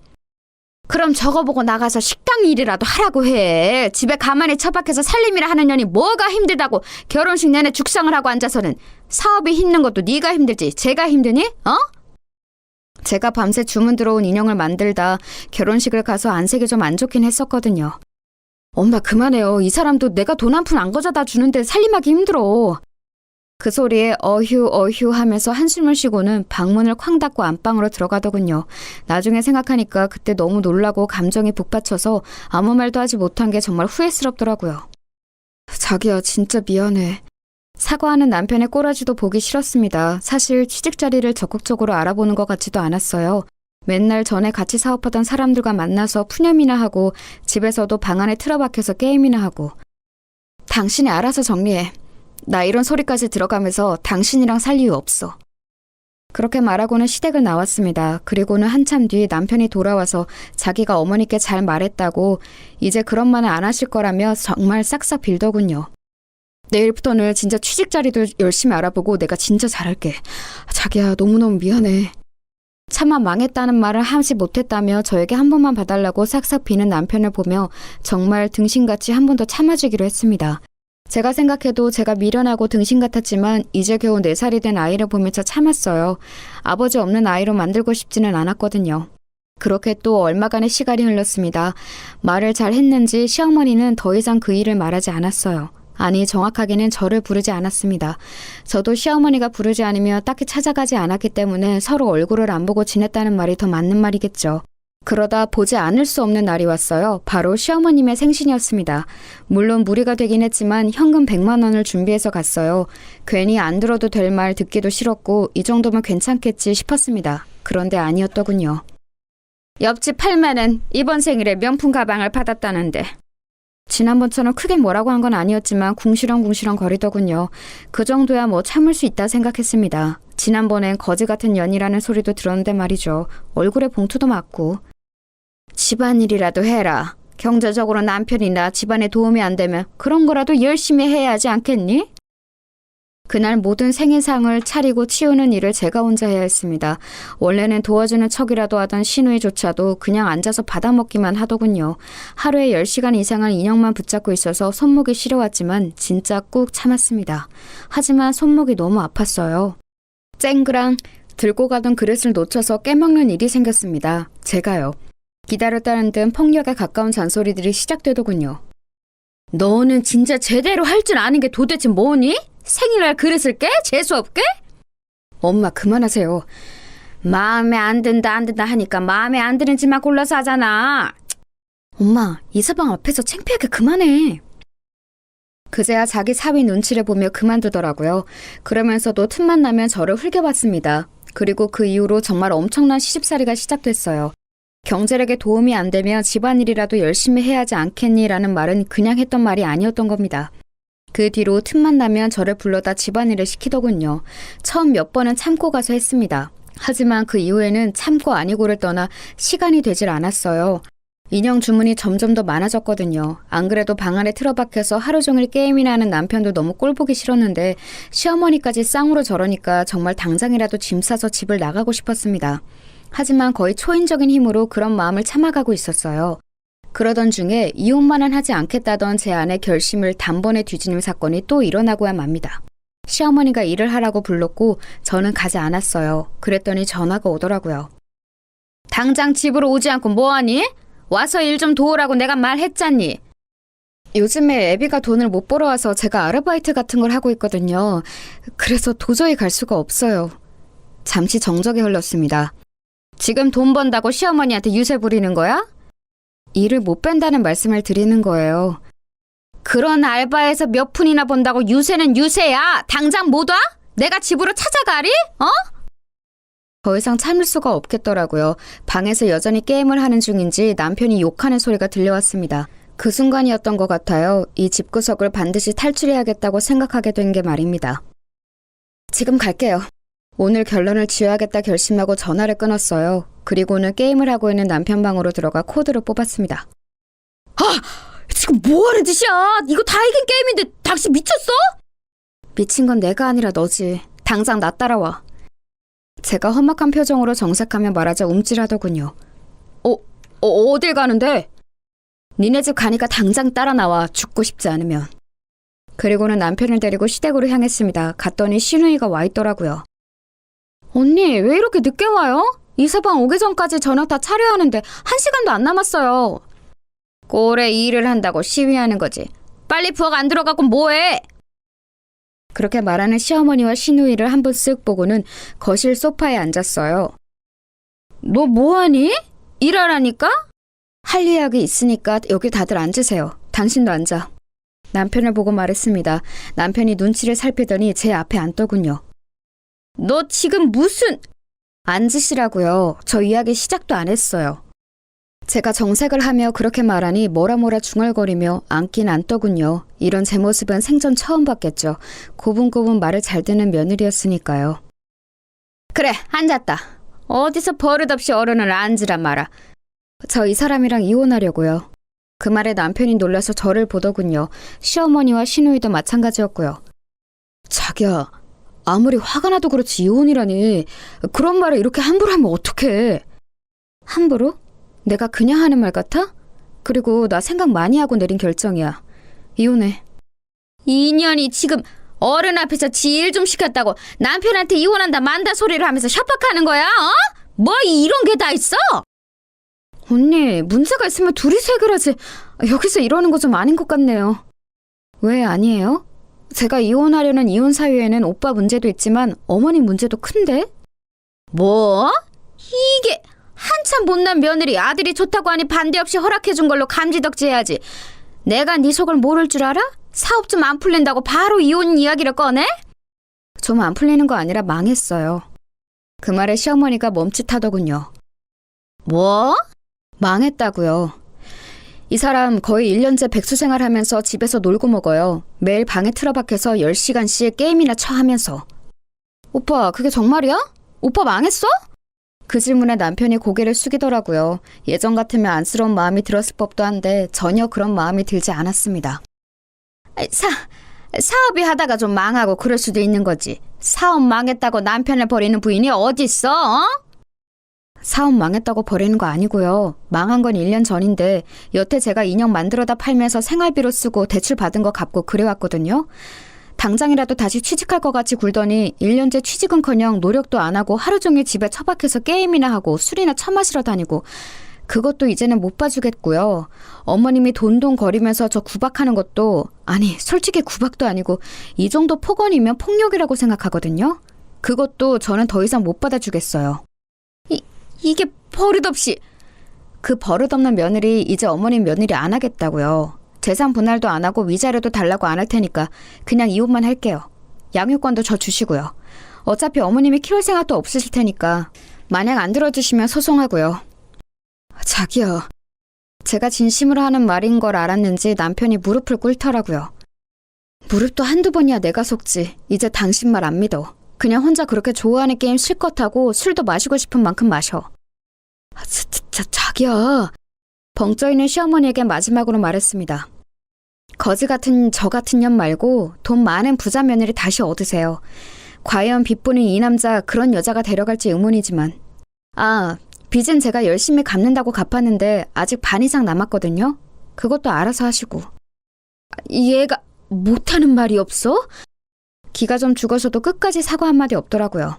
그럼 저거 보고 나가서 식당 일이라도 하라고 해. 집에 가만히 처박혀서 살림이라 하는 년이 뭐가 힘들다고 결혼식 내내 죽상을 하고 앉아서는. 사업이 힘든 것도 네가 힘들지 제가 힘드니? 어? 제가 밤새 주문 들어온 인형을 만들다 결혼식을 가서 안색이 좀 안 좋긴 했었거든요. 엄마 그만해요. 이 사람도 내가 돈 한 푼 안 가져다 주는데 살림하기 힘들어. 그 소리에 어휴 하면서 한숨을 쉬고는 방문을 쾅 닫고 안방으로 들어가더군요. 나중에 생각하니까 그때 너무 놀라고 감정이 북받쳐서 아무 말도 하지 못한 게 정말 후회스럽더라고요. 자기야 진짜 미안해. 사과하는 남편의 꼬라지도 보기 싫었습니다. 사실 취직 자리를 적극적으로 알아보는 것 같지도 않았어요. 맨날 전에 같이 사업하던 사람들과 만나서 푸념이나 하고 집에서도 방 안에 틀어박혀서 게임이나 하고. 당신이 알아서 정리해. 나 이런 소리까지 들어가면서 당신이랑 살 이유 없어. 그렇게 말하고는 시댁을 나왔습니다. 그리고는 한참 뒤 남편이 돌아와서 자기가 어머니께 잘 말했다고 이제 그런 말은 안 하실 거라며 정말 싹싹 빌더군요. 내일부터는 진짜 취직 자리도 열심히 알아보고 내가 진짜 잘할게. 자기야 너무너무 미안해. 차마 망했다는 말을 하지 못했다며 저에게 한 번만 봐달라고 싹싹 비는 남편을 보며 정말 등신같이 한 번 더 참아주기로 했습니다. 제가 생각해도 제가 미련하고 등신 같았지만 이제 겨우 4살이 된 아이를 보면서 참았어요. 아버지 없는 아이로 만들고 싶지는 않았거든요. 그렇게 또 얼마간의 시간이 흘렀습니다. 말을 잘 했는지 시어머니는 더 이상 그 일을 말하지 않았어요. 아니 정확하게는 저를 부르지 않았습니다. 저도 시어머니가 부르지 않으며 딱히 찾아가지 않았기 때문에 서로 얼굴을 안 보고 지냈다는 말이 더 맞는 말이겠죠. 그러다 보지 않을 수 없는 날이 왔어요. 바로 시어머님의 생신이었습니다. 물론 무리가 되긴 했지만 현금 100만 원을 준비해서 갔어요. 괜히 안 들어도 될 말 듣기도 싫었고 이 정도면 괜찮겠지 싶었습니다. 그런데 아니었더군요. 옆집 팔매는 이번 생일에 명품 가방을 받았다는데. 지난번처럼 크게 뭐라고 한 건 아니었지만 궁시렁궁시렁 거리더군요. 그 정도야 뭐 참을 수 있다 생각했습니다. 지난번엔 거지 같은 년이라는 소리도 들었는데 말이죠. 얼굴에 봉투도 맞고. 집안일이라도 해라. 경제적으로 남편이나 집안에 도움이 안 되면 그런 거라도 열심히 해야 하지 않겠니? 그날 모든 생일상을 차리고 치우는 일을 제가 혼자 해야 했습니다. 원래는 도와주는 척이라도 하던 시누이조차도 그냥 앉아서 받아먹기만 하더군요. 하루에 10시간 이상을 인형만 붙잡고 있어서 손목이 시려웠지만 진짜 꾹 참았습니다. 하지만 손목이 너무 아팠어요. 쨍그랑 들고 가던 그릇을 놓쳐서 깨먹는 일이 생겼습니다. 제가요. 기다렸다는 듯 폭력에 가까운 잔소리들이 시작되더군요. 너는 진짜 제대로 할 줄 아는 게 도대체 뭐니? 생일날 그릇을 깨? 재수없게? 엄마 그만하세요. 마음에 안 든다 하니까 마음에 안 드는 짓만 골라서 하잖아. 엄마 이 서방 앞에서 창피하게 그만해. 그제야 자기 사위 눈치를 보며 그만두더라고요. 그러면서도 틈만 나면 저를 흘겨봤습니다. 그리고 그 이후로 정말 엄청난 시집살이가 시작됐어요. 경제력에 도움이 안 되면 집안일이라도 열심히 해야 하지 않겠니? 라는 말은 그냥 했던 말이 아니었던 겁니다. 그 뒤로 틈만 나면 저를 불러다 집안일을 시키더군요. 처음 몇 번은 참고 가서 했습니다. 하지만 그 이후에는 참고 아니고를 떠나 시간이 되질 않았어요. 인형 주문이 점점 더 많아졌거든요. 안 그래도 방 안에 틀어박혀서 하루 종일 게임이나 하는 남편도 너무 꼴보기 싫었는데 시어머니까지 쌍으로 저러니까 정말 당장이라도 짐 싸서 집을 나가고 싶었습니다. 하지만 거의 초인적인 힘으로 그런 마음을 참아가고 있었어요. 그러던 중에 이혼만은 하지 않겠다던 제 아내 결심을 단번에 뒤지는 사건이 또 일어나고야 맙니다. 시어머니가 일을 하라고 불렀고 저는 가지 않았어요. 그랬더니 전화가 오더라고요. 당장 집으로 오지 않고 뭐하니? 와서 일 좀 도우라고 내가 말했잖니. 요즘에 애비가 돈을 못 벌어와서 제가 아르바이트 같은 걸 하고 있거든요. 그래서 도저히 갈 수가 없어요. 잠시 정적이 흘렀습니다. 지금 돈 번다고 시어머니한테 유세 부리는 거야? 일을 못 뺀다는 말씀을 드리는 거예요. 그런 알바에서 몇 푼이나 번다고 유세는 유세야. 당장 못 와? 내가 집으로 찾아가리? 더 이상 참을 수가 없겠더라고요. 방에서 여전히 게임을 하는 중인지 남편이 욕하는 소리가 들려왔습니다. 그 순간이었던 것 같아요. 이 집구석을 반드시 탈출해야겠다고 생각하게 된 게 말입니다. 지금 갈게요. 오늘 결론을 지어야겠다 결심하고 전화를 끊었어요. 그리고는 게임을 하고 있는 남편 방으로 들어가 코드를 뽑았습니다. 지금 뭐하는 짓이야? 이거 다 이긴 게임인데 당신 미쳤어? 미친 건 내가 아니라 너지. 당장 나 따라와. 제가 험악한 표정으로 정색하며 말하자 움찔하더군요. 어딜 가는데? 니네 집 가니까 당장 따라 나와, 죽고 싶지 않으면. 그리고는 남편을 데리고 시댁으로 향했습니다. 갔더니 시누이가 와 있더라고요. 언니, 왜 이렇게 늦게 와요? 이서방 오기 전까지 저녁 다 차려야 하는데 1시간도 안 남았어요. 꼴에 일을 한다고 시위하는 거지. 빨리 부엌 안 들어가고 뭐해? 그렇게 말하는 시어머니와 시누이를 한 번 쓱 보고는 거실 소파에 앉았어요. 너 뭐하니? 일하라니까? 할 이야기 있으니까 여기 다들 앉으세요. 당신도 앉아. 남편을 보고 말했습니다. 남편이 눈치를 살피더니 제 앞에 앉더군요. 너 지금 무슨... 앉으시라고요. 저 이야기 시작도 안 했어요. 제가 정색을 하며 그렇게 말하니 뭐라 중얼거리며 앉긴 앉더군요. 이런 제 모습은 생전 처음 봤겠죠. 고분고분 말을 잘 듣는 며느리였으니까요. 그래, 앉았다. 어디서 버릇없이 어른을 앉으란 말아. 저 이 사람이랑 이혼하려고요. 그 말에 남편이 놀라서 저를 보더군요. 시어머니와 시누이도 마찬가지였고요. 자기야, 아무리 화가 나도 그렇지 이혼이라니. 그런 말을 이렇게 함부로 하면 어떡해. 함부로? 내가 그냥 하는 말 같아? 그리고 나 생각 많이 하고 내린 결정이야. 이혼해. 이 년이 지금 어른 앞에서 지 일 좀 시켰다고 남편한테 이혼한다 만다 소리를 하면서 협박하는 거야? 어? 뭐 이런 게 다 있어? 언니, 문제가 있으면 둘이서 해결하지. 여기서 이러는 거 좀 아닌 것 같네요. 왜 아니에요? 제가 이혼하려는 이혼 사유에는 오빠 문제도 있지만 어머니 문제도 큰데? 뭐? 이게 한참 못난 며느리 아들이 좋다고 하니 반대 없이 허락해준 걸로 감지덕지해야지. 내가 네 속을 모를 줄 알아? 사업 좀 안 풀린다고 바로 이혼 이야기를 꺼내? 좀 안 풀리는 거 아니라 망했어요. 그 말에 시어머니가 멈칫하더군요. 뭐? 망했다고요. 이 사람 거의 1년째 백수생활 하면서 집에서 놀고 먹어요. 매일 방에 틀어박혀서 10시간씩 게임이나 하면서. 오빠, 그게 정말이야? 오빠 망했어? 그 질문에 남편이 고개를 숙이더라고요. 예전 같으면 안쓰러운 마음이 들었을 법도 한데 전혀 그런 마음이 들지 않았습니다. 사업이 하다가 좀 망하고 그럴 수도 있는 거지. 사업 망했다고 남편을 버리는 부인이 어딨어? 어? 사업 망했다고 버리는 거 아니고요. 망한 건 1년 전인데 여태 제가 인형 만들어다 팔면서 생활비로 쓰고 대출 받은 거 갚고 그래왔거든요. 당장이라도 다시 취직할 것 같이 굴더니 1년째 취직은커녕 노력도 안 하고 하루 종일 집에 처박혀서 게임이나 하고 술이나 처마시러 다니고 그것도 이제는 못 봐주겠고요. 어머님이 돈돈거리면서 저 구박하는 것도 아니 솔직히 구박도 아니고 이 정도 폭언이면 폭력이라고 생각하거든요. 그것도 저는 더 이상 못 받아주겠어요. 이게 버릇없이. 그 버릇없는 며느리 이제 어머님 며느리 안 하겠다고요. 재산 분할도 안 하고 위자료도 달라고 안 할 테니까 그냥 이혼만 할게요. 양육권도 저 주시고요. 어차피 어머님이 키울 생각도 없으실 테니까 만약 안 들어주시면 소송하고요. 자기야. 제가 진심으로 하는 말인 걸 알았는지 남편이 무릎을 꿇더라고요. 무릎도 한두 번이야 내가 속지. 이제 당신 말 안 믿어. 그냥 혼자 그렇게 좋아하는 게임 실컷 하고 술도 마시고 싶은 만큼 마셔. 자기야. 벙쪄있는 시어머니에게 마지막으로 말했습니다. 거지 같은 저 같은 년 말고 돈 많은 부자 며느리 다시 얻으세요. 과연 빚보는 이 남자 그런 여자가 데려갈지 의문이지만. 빚은 제가 열심히 갚는다고 갚았는데 아직 반 이상 남았거든요. 그것도 알아서 하시고. 얘가 못하는 말이 없어? 기가 좀 죽어서도 끝까지 사과 한마디 없더라고요.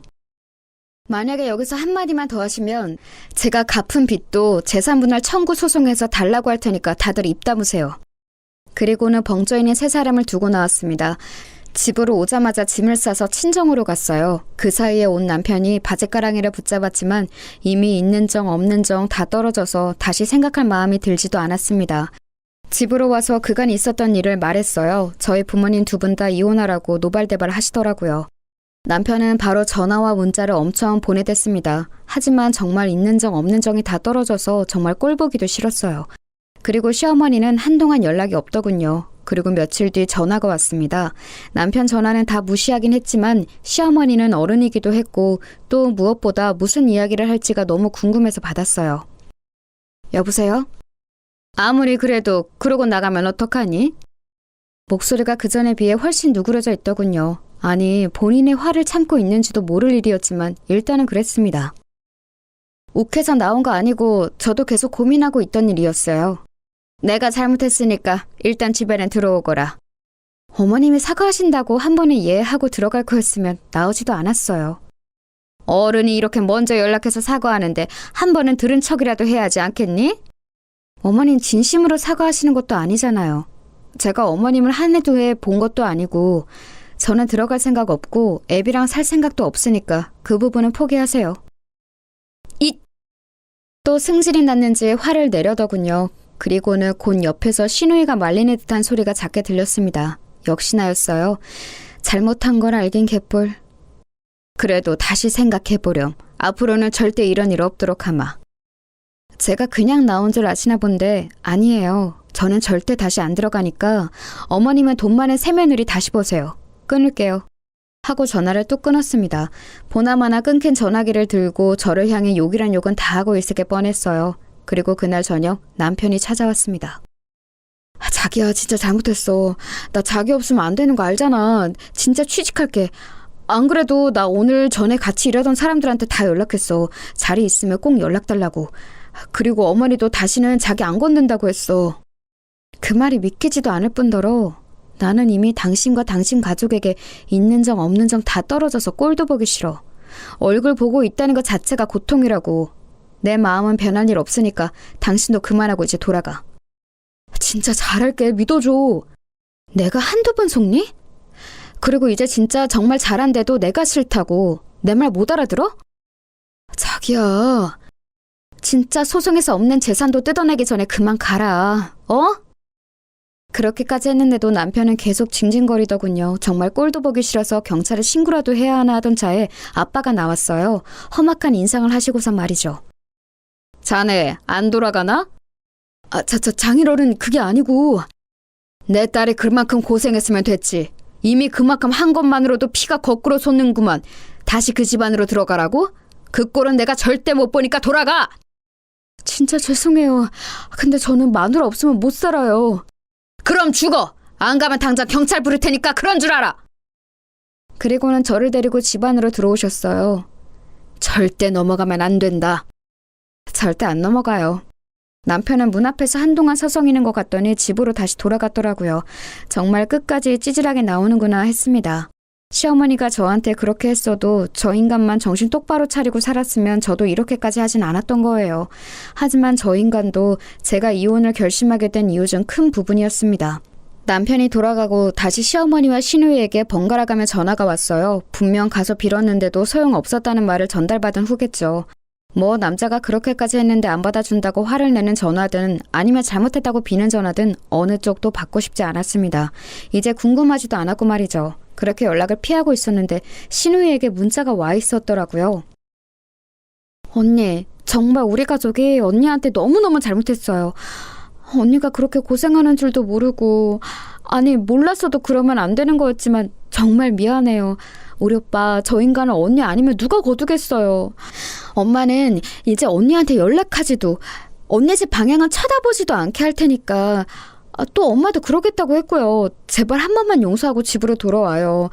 만약에 여기서 한마디만 더 하시면 제가 갚은 빚도 재산분할 청구 소송해서 달라고 할 테니까 다들 입 다무세요. 그리고는 벙쪄있는 세 사람을 두고 나왔습니다. 집으로 오자마자 짐을 싸서 친정으로 갔어요. 그 사이에 온 남편이 바짓가랑이를 붙잡았지만 이미 있는 정 없는 정 다 떨어져서 다시 생각할 마음이 들지도 않았습니다. 집으로 와서 그간 있었던 일을 말했어요. 저희 부모님 두 분 다 이혼하라고 노발대발 하시더라고요. 남편은 바로 전화와 문자를 엄청 보내댔습니다. 하지만 정말 있는 정 없는 정이 다 떨어져서 정말 꼴보기도 싫었어요. 그리고 시어머니는 한동안 연락이 없더군요. 그리고 며칠 뒤 전화가 왔습니다. 남편 전화는 다 무시하긴 했지만 시어머니는 어른이기도 했고 또 무엇보다 무슨 이야기를 할지가 너무 궁금해서 받았어요. 여보세요? 아무리 그래도 그러고 나가면 어떡하니? 목소리가 그전에 비해 훨씬 누그러져 있더군요. 아니 본인의 화를 참고 있는지도 모를 일이었지만 일단은 그랬습니다. 욱해서 나온 거 아니고 저도 계속 고민하고 있던 일이었어요. 내가 잘못했으니까 일단 집에는 들어오거라. 어머님이 사과하신다고 한 번에 이해하고 들어갈 거였으면 나오지도 않았어요. 어른이 이렇게 먼저 연락해서 사과하는데 한 번은 들은 척이라도 해야 하지 않겠니? 어머님 진심으로 사과하시는 것도 아니잖아요. 제가 어머님을 한 해 두 해 본 것도 아니고 저는 들어갈 생각 없고 애비랑 살 생각도 없으니까 그 부분은 포기하세요. 또 승질이 났는지 화를 내려더군요. 그리고는 곧 옆에서 신우이가 말리는 듯한 소리가 작게 들렸습니다. 역시나였어요. 잘못한 걸 알긴 개뿔. 그래도 다시 생각해보렴. 앞으로는 절대 이런 일 없도록 하마. 제가 그냥 나온 줄 아시나 본데 아니에요. 저는 절대 다시 안 들어가니까 어머님은 돈 많은 새며느리 다시 보세요. 끊을게요. 하고 전화를 뚝 끊었습니다. 보나마나 끊긴 전화기를 들고 저를 향해 욕이란 욕은 다 하고 있을 게 뻔했어요. 그리고 그날 저녁 남편이 찾아왔습니다. 자기야, 진짜 잘못했어. 나 자기 없으면 안 되는 거 알잖아. 진짜 취직할게. 안 그래도 나 오늘 전에 같이 일하던 사람들한테 다 연락했어. 자리 있으면 꼭 연락 달라고. 그리고 어머니도 다시는 자기 안 건든다고 했어. 그 말이 믿기지도 않을 뿐더러 나는 이미 당신과 당신 가족에게 있는 정 없는 정 다 떨어져서 꼴도 보기 싫어. 얼굴 보고 있다는 것 자체가 고통이라고. 내 마음은 변할 일 없으니까 당신도 그만하고 이제 돌아가. 진짜 잘할게. 믿어줘. 내가 한두 번 속니? 그리고 이제 진짜 정말 잘한데도 내가 싫다고. 내 말 못 알아들어? 자기야. 진짜 소송에서 없는 재산도 뜯어내기 전에 그만 가라. 어? 그렇게까지 했는데도 남편은 계속 징징거리더군요. 정말 꼴도 보기 싫어서 경찰에 신고라도 해야 하나 하던 차에 아빠가 나왔어요. 험악한 인상을 하시고선 말이죠. 자네 안 돌아가나? 장인어른 그게 아니고. 내 딸이 그만큼 고생했으면 됐지. 이미 그만큼 한 것만으로도 피가 거꾸로 솟는구만. 다시 그 집안으로 들어가라고? 그 꼴은 내가 절대 못 보니까 돌아가! 진짜 죄송해요. 근데 저는 마누라 없으면 못 살아요. 그럼 죽어! 안 가면 당장 경찰 부를 테니까 그런 줄 알아! 그리고는 저를 데리고 집 안으로 들어오셨어요. 절대 넘어가면 안 된다. 절대 안 넘어가요. 남편은 문 앞에서 한동안 서성이는 것 같더니 집으로 다시 돌아갔더라고요. 정말 끝까지 찌질하게 나오는구나 했습니다. 시어머니가 저한테 그렇게 했어도 저 인간만 정신 똑바로 차리고 살았으면 저도 이렇게까지 하진 않았던 거예요. 하지만 저 인간도 제가 이혼을 결심하게 된 이유 중 큰 부분이었습니다. 남편이 돌아가고 다시 시어머니와 시누이에게 번갈아가며 전화가 왔어요. 분명 가서 빌었는데도 소용없었다는 말을 전달받은 후겠죠. 뭐 남자가 그렇게까지 했는데 안 받아준다고 화를 내는 전화든 아니면 잘못했다고 비는 전화든 어느 쪽도 받고 싶지 않았습니다. 이제 궁금하지도 않았고 말이죠. 그렇게 연락을 피하고 있었는데 신우이에게 문자가 와 있었더라고요. 언니, 정말 우리 가족이 언니한테 너무너무 잘못했어요. 언니가 그렇게 고생하는 줄도 모르고, 아니 몰랐어도 그러면 안 되는 거였지만 정말 미안해요. 우리 오빠 저 인간을 언니 아니면 누가 거두겠어요. 엄마는 이제 언니한테 연락하지도 언니 집 방향은 쳐다보지도 않게 할 테니까. 또 엄마도 그러겠다고 했고요. 제발 한 번만 용서하고 집으로 돌아와요.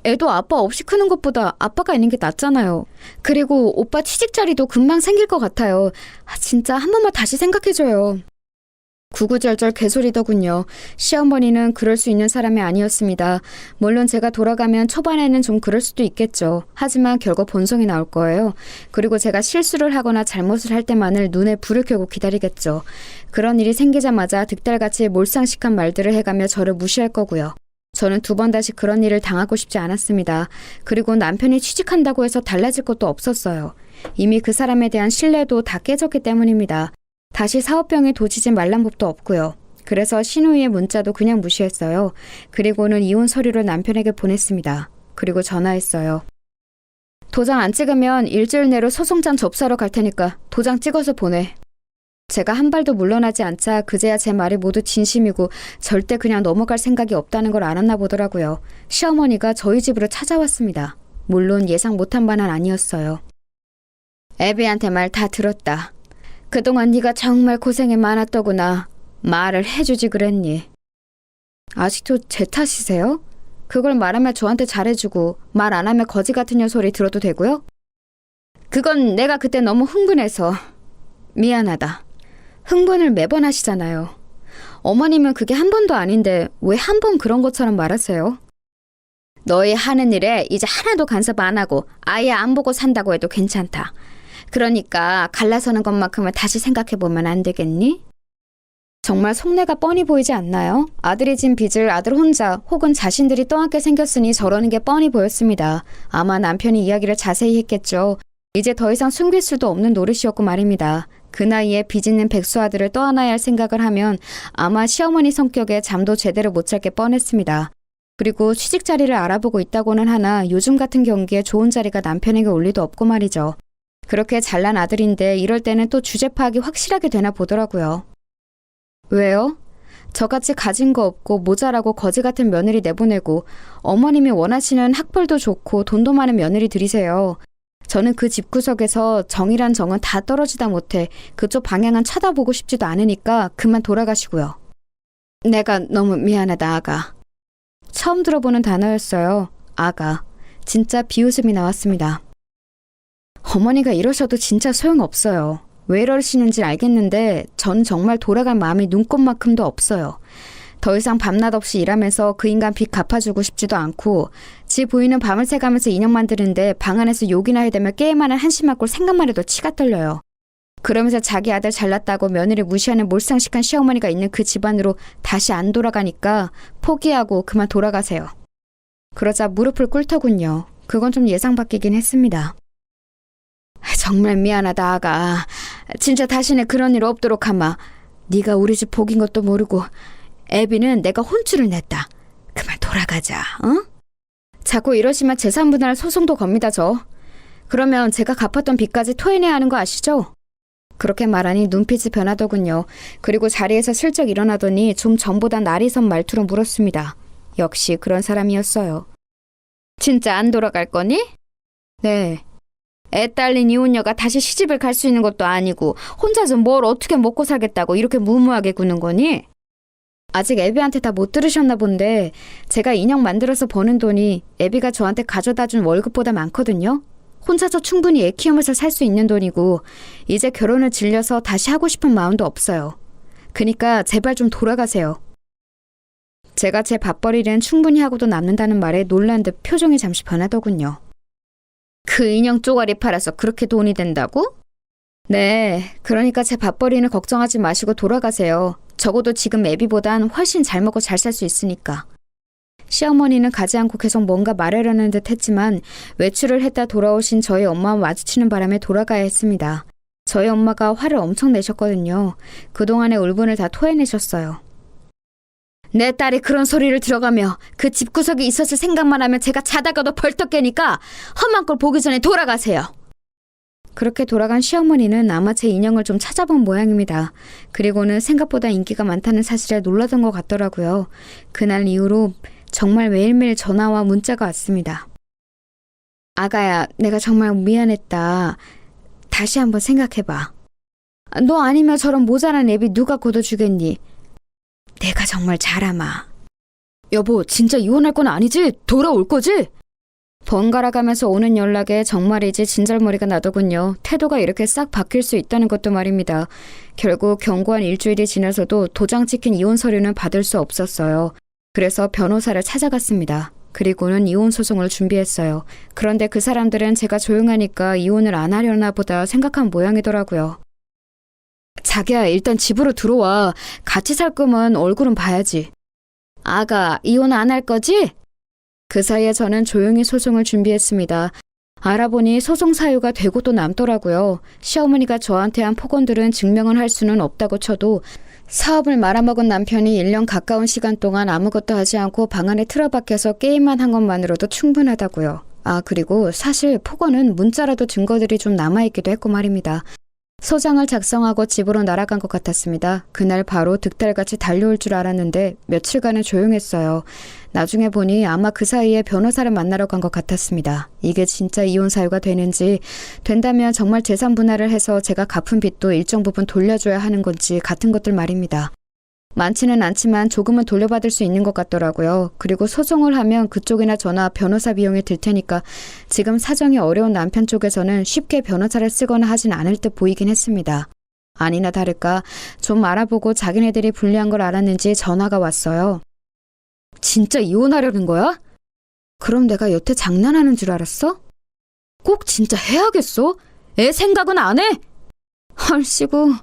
애도 아빠 없이 크는 것보다 아빠가 있는 게 낫잖아요. 그리고 오빠 취직 자리도 금방 생길 것 같아요. 진짜 한 번만 다시 생각해줘요. 구구절절 개소리더군요. 시어머니는 그럴 수 있는 사람이 아니었습니다. 물론 제가 돌아가면 초반에는 좀 그럴 수도 있겠죠. 하지만 결국 본성이 나올 거예요. 그리고 제가 실수를 하거나 잘못을 할 때만을 눈에 불을 켜고 기다리겠죠. 그런 일이 생기자마자 득달같이 몰상식한 말들을 해가며 저를 무시할 거고요. 저는 두 번 다시 그런 일을 당하고 싶지 않았습니다. 그리고 남편이 취직한다고 해서 달라질 것도 없었어요. 이미 그 사람에 대한 신뢰도 다 깨졌기 때문입니다. 다시 사업병에 도지진 말란 법도 없고요. 그래서 신우이의 문자도 그냥 무시했어요. 그리고는 이혼 서류를 남편에게 보냈습니다. 그리고 전화했어요. 도장 안 찍으면 일주일 내로 소송장 접수하러 갈 테니까 도장 찍어서 보내. 제가 한 발도 물러나지 않자 그제야 제 말이 모두 진심이고 절대 그냥 넘어갈 생각이 없다는 걸 알았나 보더라고요. 시어머니가 저희 집으로 찾아왔습니다. 물론 예상 못한 바는 아니었어요. 애비한테 말 다 들었다. 그동안 네가 정말 고생이 많았더구나. 말을 해주지 그랬니? 아직도 제 탓이세요? 그걸 말하면 저한테 잘해주고 말 안 하면 거지 같은 년 소리 들어도 되고요? 그건 내가 그때 너무 흥분해서 미안하다. 흥분을 매번 하시잖아요. 어머님은 그게 한 번도 아닌데 왜 한 번 그런 것처럼 말하세요? 너희 하는 일에 이제 하나도 간섭 안 하고 아예 안 보고 산다고 해도 괜찮다. 그러니까 갈라서는 것만큼은 다시 생각해보면 안 되겠니? 정말 속내가 뻔히 보이지 않나요? 아들이 진 빚을 아들 혼자 혹은 자신들이 떠안게 생겼으니 저러는 게 뻔히 보였습니다. 아마 남편이 이야기를 자세히 했겠죠. 이제 더 이상 숨길 수도 없는 노릇이었고 말입니다. 그 나이에 빚 있는 백수 아들을 떠안아야 할 생각을 하면 아마 시어머니 성격에 잠도 제대로 못 잘 게 뻔했습니다. 그리고 취직 자리를 알아보고 있다고는 하나 요즘 같은 경기에 좋은 자리가 남편에게 올 리도 없고 말이죠. 그렇게 잘난 아들인데 이럴 때는 또 주제 파악이 확실하게 되나 보더라고요. 왜요? 저같이 가진 거 없고 모자라고 거지 같은 며느리 내보내고 어머님이 원하시는 학벌도 좋고 돈도 많은 며느리 들이세요. 저는 그 집구석에서 정이란 정은 다 떨어지다 못해 그쪽 방향은 쳐다보고 싶지도 않으니까 그만 돌아가시고요. 내가 너무 미안하다, 아가. 처음 들어보는 단어였어요. 아가. 진짜 비웃음이 나왔습니다. 어머니가 이러셔도 진짜 소용없어요. 왜 이러시는지 알겠는데 전 정말 돌아갈 마음이 눈꼽만큼도 없어요. 더 이상 밤낮 없이 일하면서 그 인간 빚 갚아주고 싶지도 않고 지 부인은 밤을 새가면서 인형 만드는데 방 안에서 욕이나 해대며 게임하는 한심한 꼴 생각만 해도 치가 떨려요. 그러면서 자기 아들 잘났다고 며느리 무시하는 몰상식한 시어머니가 있는 그 집안으로 다시 안 돌아가니까 포기하고 그만 돌아가세요. 그러자 무릎을 꿇더군요. 그건 좀 예상 밖이긴 했습니다. 정말 미안하다, 아가. 진짜 다시는 그런 일 없도록 하마. 네가 우리 집 복인 것도 모르고 애비는 내가 혼쭐을 냈다. 그만 돌아가자, 어? 자꾸 이러시면 재산분할 소송도 겁니다, 저. 그러면 제가 갚았던 빚까지 토해내야 하는 거 아시죠? 그렇게 말하니 눈빛이 변하더군요. 그리고 자리에서 슬쩍 일어나더니 좀 전보다 날이 선 말투로 물었습니다. 역시 그런 사람이었어요. 진짜 안 돌아갈 거니? 네. 애 딸린 이혼녀가 다시 시집을 갈 수 있는 것도 아니고 혼자서 뭘 어떻게 먹고 살겠다고 이렇게 무모하게 구는 거니? 아직 애비한테 다 못 들으셨나 본데 제가 인형 만들어서 버는 돈이 애비가 저한테 가져다 준 월급보다 많거든요. 혼자서 충분히 애 키우면서 살 수 있는 돈이고 이제 결혼을 질려서 다시 하고 싶은 마음도 없어요. 그니까 제발 좀 돌아가세요. 제가 제 밥벌이는 충분히 하고도 남는다는 말에 놀란 듯 표정이 잠시 변하더군요. 그 인형 쪼가리 팔아서 그렇게 돈이 된다고? 네, 그러니까 제 밥벌이는 걱정하지 마시고 돌아가세요. 적어도 지금 애비보단 훨씬 잘 먹고 잘 살 수 있으니까. 시어머니는 가지 않고 계속 뭔가 말하려는 듯 했지만 외출을 했다 돌아오신 저희 엄마와 마주치는 바람에 돌아가야 했습니다. 저희 엄마가 화를 엄청 내셨거든요. 그동안의 울분을 다 토해내셨어요. 내 딸이 그런 소리를 들어가며 그 집구석에 있었을 생각만 하면 제가 자다가도 벌떡 깨니까 험한 꼴 보기 전에 돌아가세요. 그렇게 돌아간 시어머니는 아마 제 인형을 좀 찾아본 모양입니다. 그리고는 생각보다 인기가 많다는 사실에 놀라던 것 같더라고요. 그날 이후로 정말 매일매일 전화와 문자가 왔습니다. 아가야, 내가 정말 미안했다. 다시 한번 생각해봐. 너 아니면 저런 모자란 애비 누가 걷어주겠니? 내가 정말 잘하마. 여보, 진짜 이혼할 건 아니지? 돌아올 거지? 번갈아 가면서 오는 연락에 정말이지 진절머리가 나더군요. 태도가 이렇게 싹 바뀔 수 있다는 것도 말입니다. 결국 경고한 일주일이 지나서도 도장 찍힌 이혼 서류는 받을 수 없었어요. 그래서 변호사를 찾아갔습니다. 그리고는 이혼 소송을 준비했어요. 그런데 그 사람들은 제가 조용하니까 이혼을 안 하려나 보다 생각한 모양이더라고요. 자기야, 일단 집으로 들어와. 같이 살 거면 얼굴은 봐야지. 아가, 이혼 안 할 거지? 그 사이에 저는 조용히 소송을 준비했습니다. 알아보니 소송 사유가 되고 또 남더라고요. 시어머니가 저한테 한 폭언들은 증명을 할 수는 없다고 쳐도 사업을 말아먹은 남편이 1년 가까운 시간 동안 아무것도 하지 않고 방 안에 틀어박혀서 게임만 한 것만으로도 충분하다고요. 아, 그리고 사실 폭언은 문자라도 증거들이 좀 남아있기도 했고 말입니다. 소장을 작성하고 집으로 날아간 것 같았습니다. 그날 바로 득달같이 달려올 줄 알았는데 며칠간은 조용했어요. 나중에 보니 아마 그 사이에 변호사를 만나러 간 것 같았습니다. 이게 진짜 이혼 사유가 되는지, 된다면 정말 재산 분할을 해서 제가 갚은 빚도 일정 부분 돌려줘야 하는 건지 같은 것들 말입니다. 많지는 않지만 조금은 돌려받을 수 있는 것 같더라고요. 그리고 소송을 하면 그쪽이나 저나 변호사 비용이 들 테니까 지금 사정이 어려운 남편 쪽에서는 쉽게 변호사를 쓰거나 하진 않을 듯 보이긴 했습니다. 아니나 다를까 좀 알아보고 자기네들이 불리한 걸 알았는지 전화가 왔어요. 진짜 이혼하려는 거야? 그럼 내가 여태 장난하는 줄 알았어? 꼭 진짜 해야겠어? 애 생각은 안 해? 헐씨구,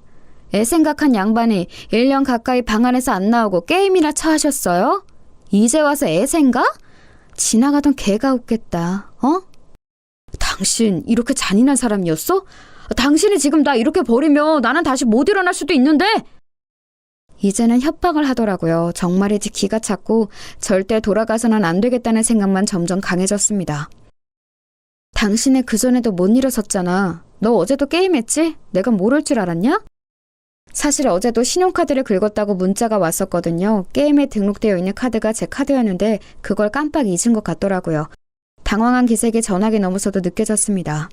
애 생각한 양반이 1년 가까이 방 안에서 안 나오고 게임이나 처하셨어요? 이제 와서 애 생각? 지나가던 개가 웃겠다, 어? 당신 이렇게 잔인한 사람이었어? 당신이 지금 나 이렇게 버리면 나는 다시 못 일어날 수도 있는데! 이제는 협박을 하더라고요. 정말이지 기가 찼고 절대 돌아가서는 안 되겠다는 생각만 점점 강해졌습니다. 당신은 그전에도 못 일어섰잖아. 너 어제도 게임했지? 내가 모를 줄 알았냐? 사실 어제도 신용카드를 긁었다고 문자가 왔었거든요. 게임에 등록되어 있는 카드가 제 카드였는데 그걸 깜빡 잊은 것 같더라고요. 당황한 기색이 전화기 너머서도 느껴졌습니다.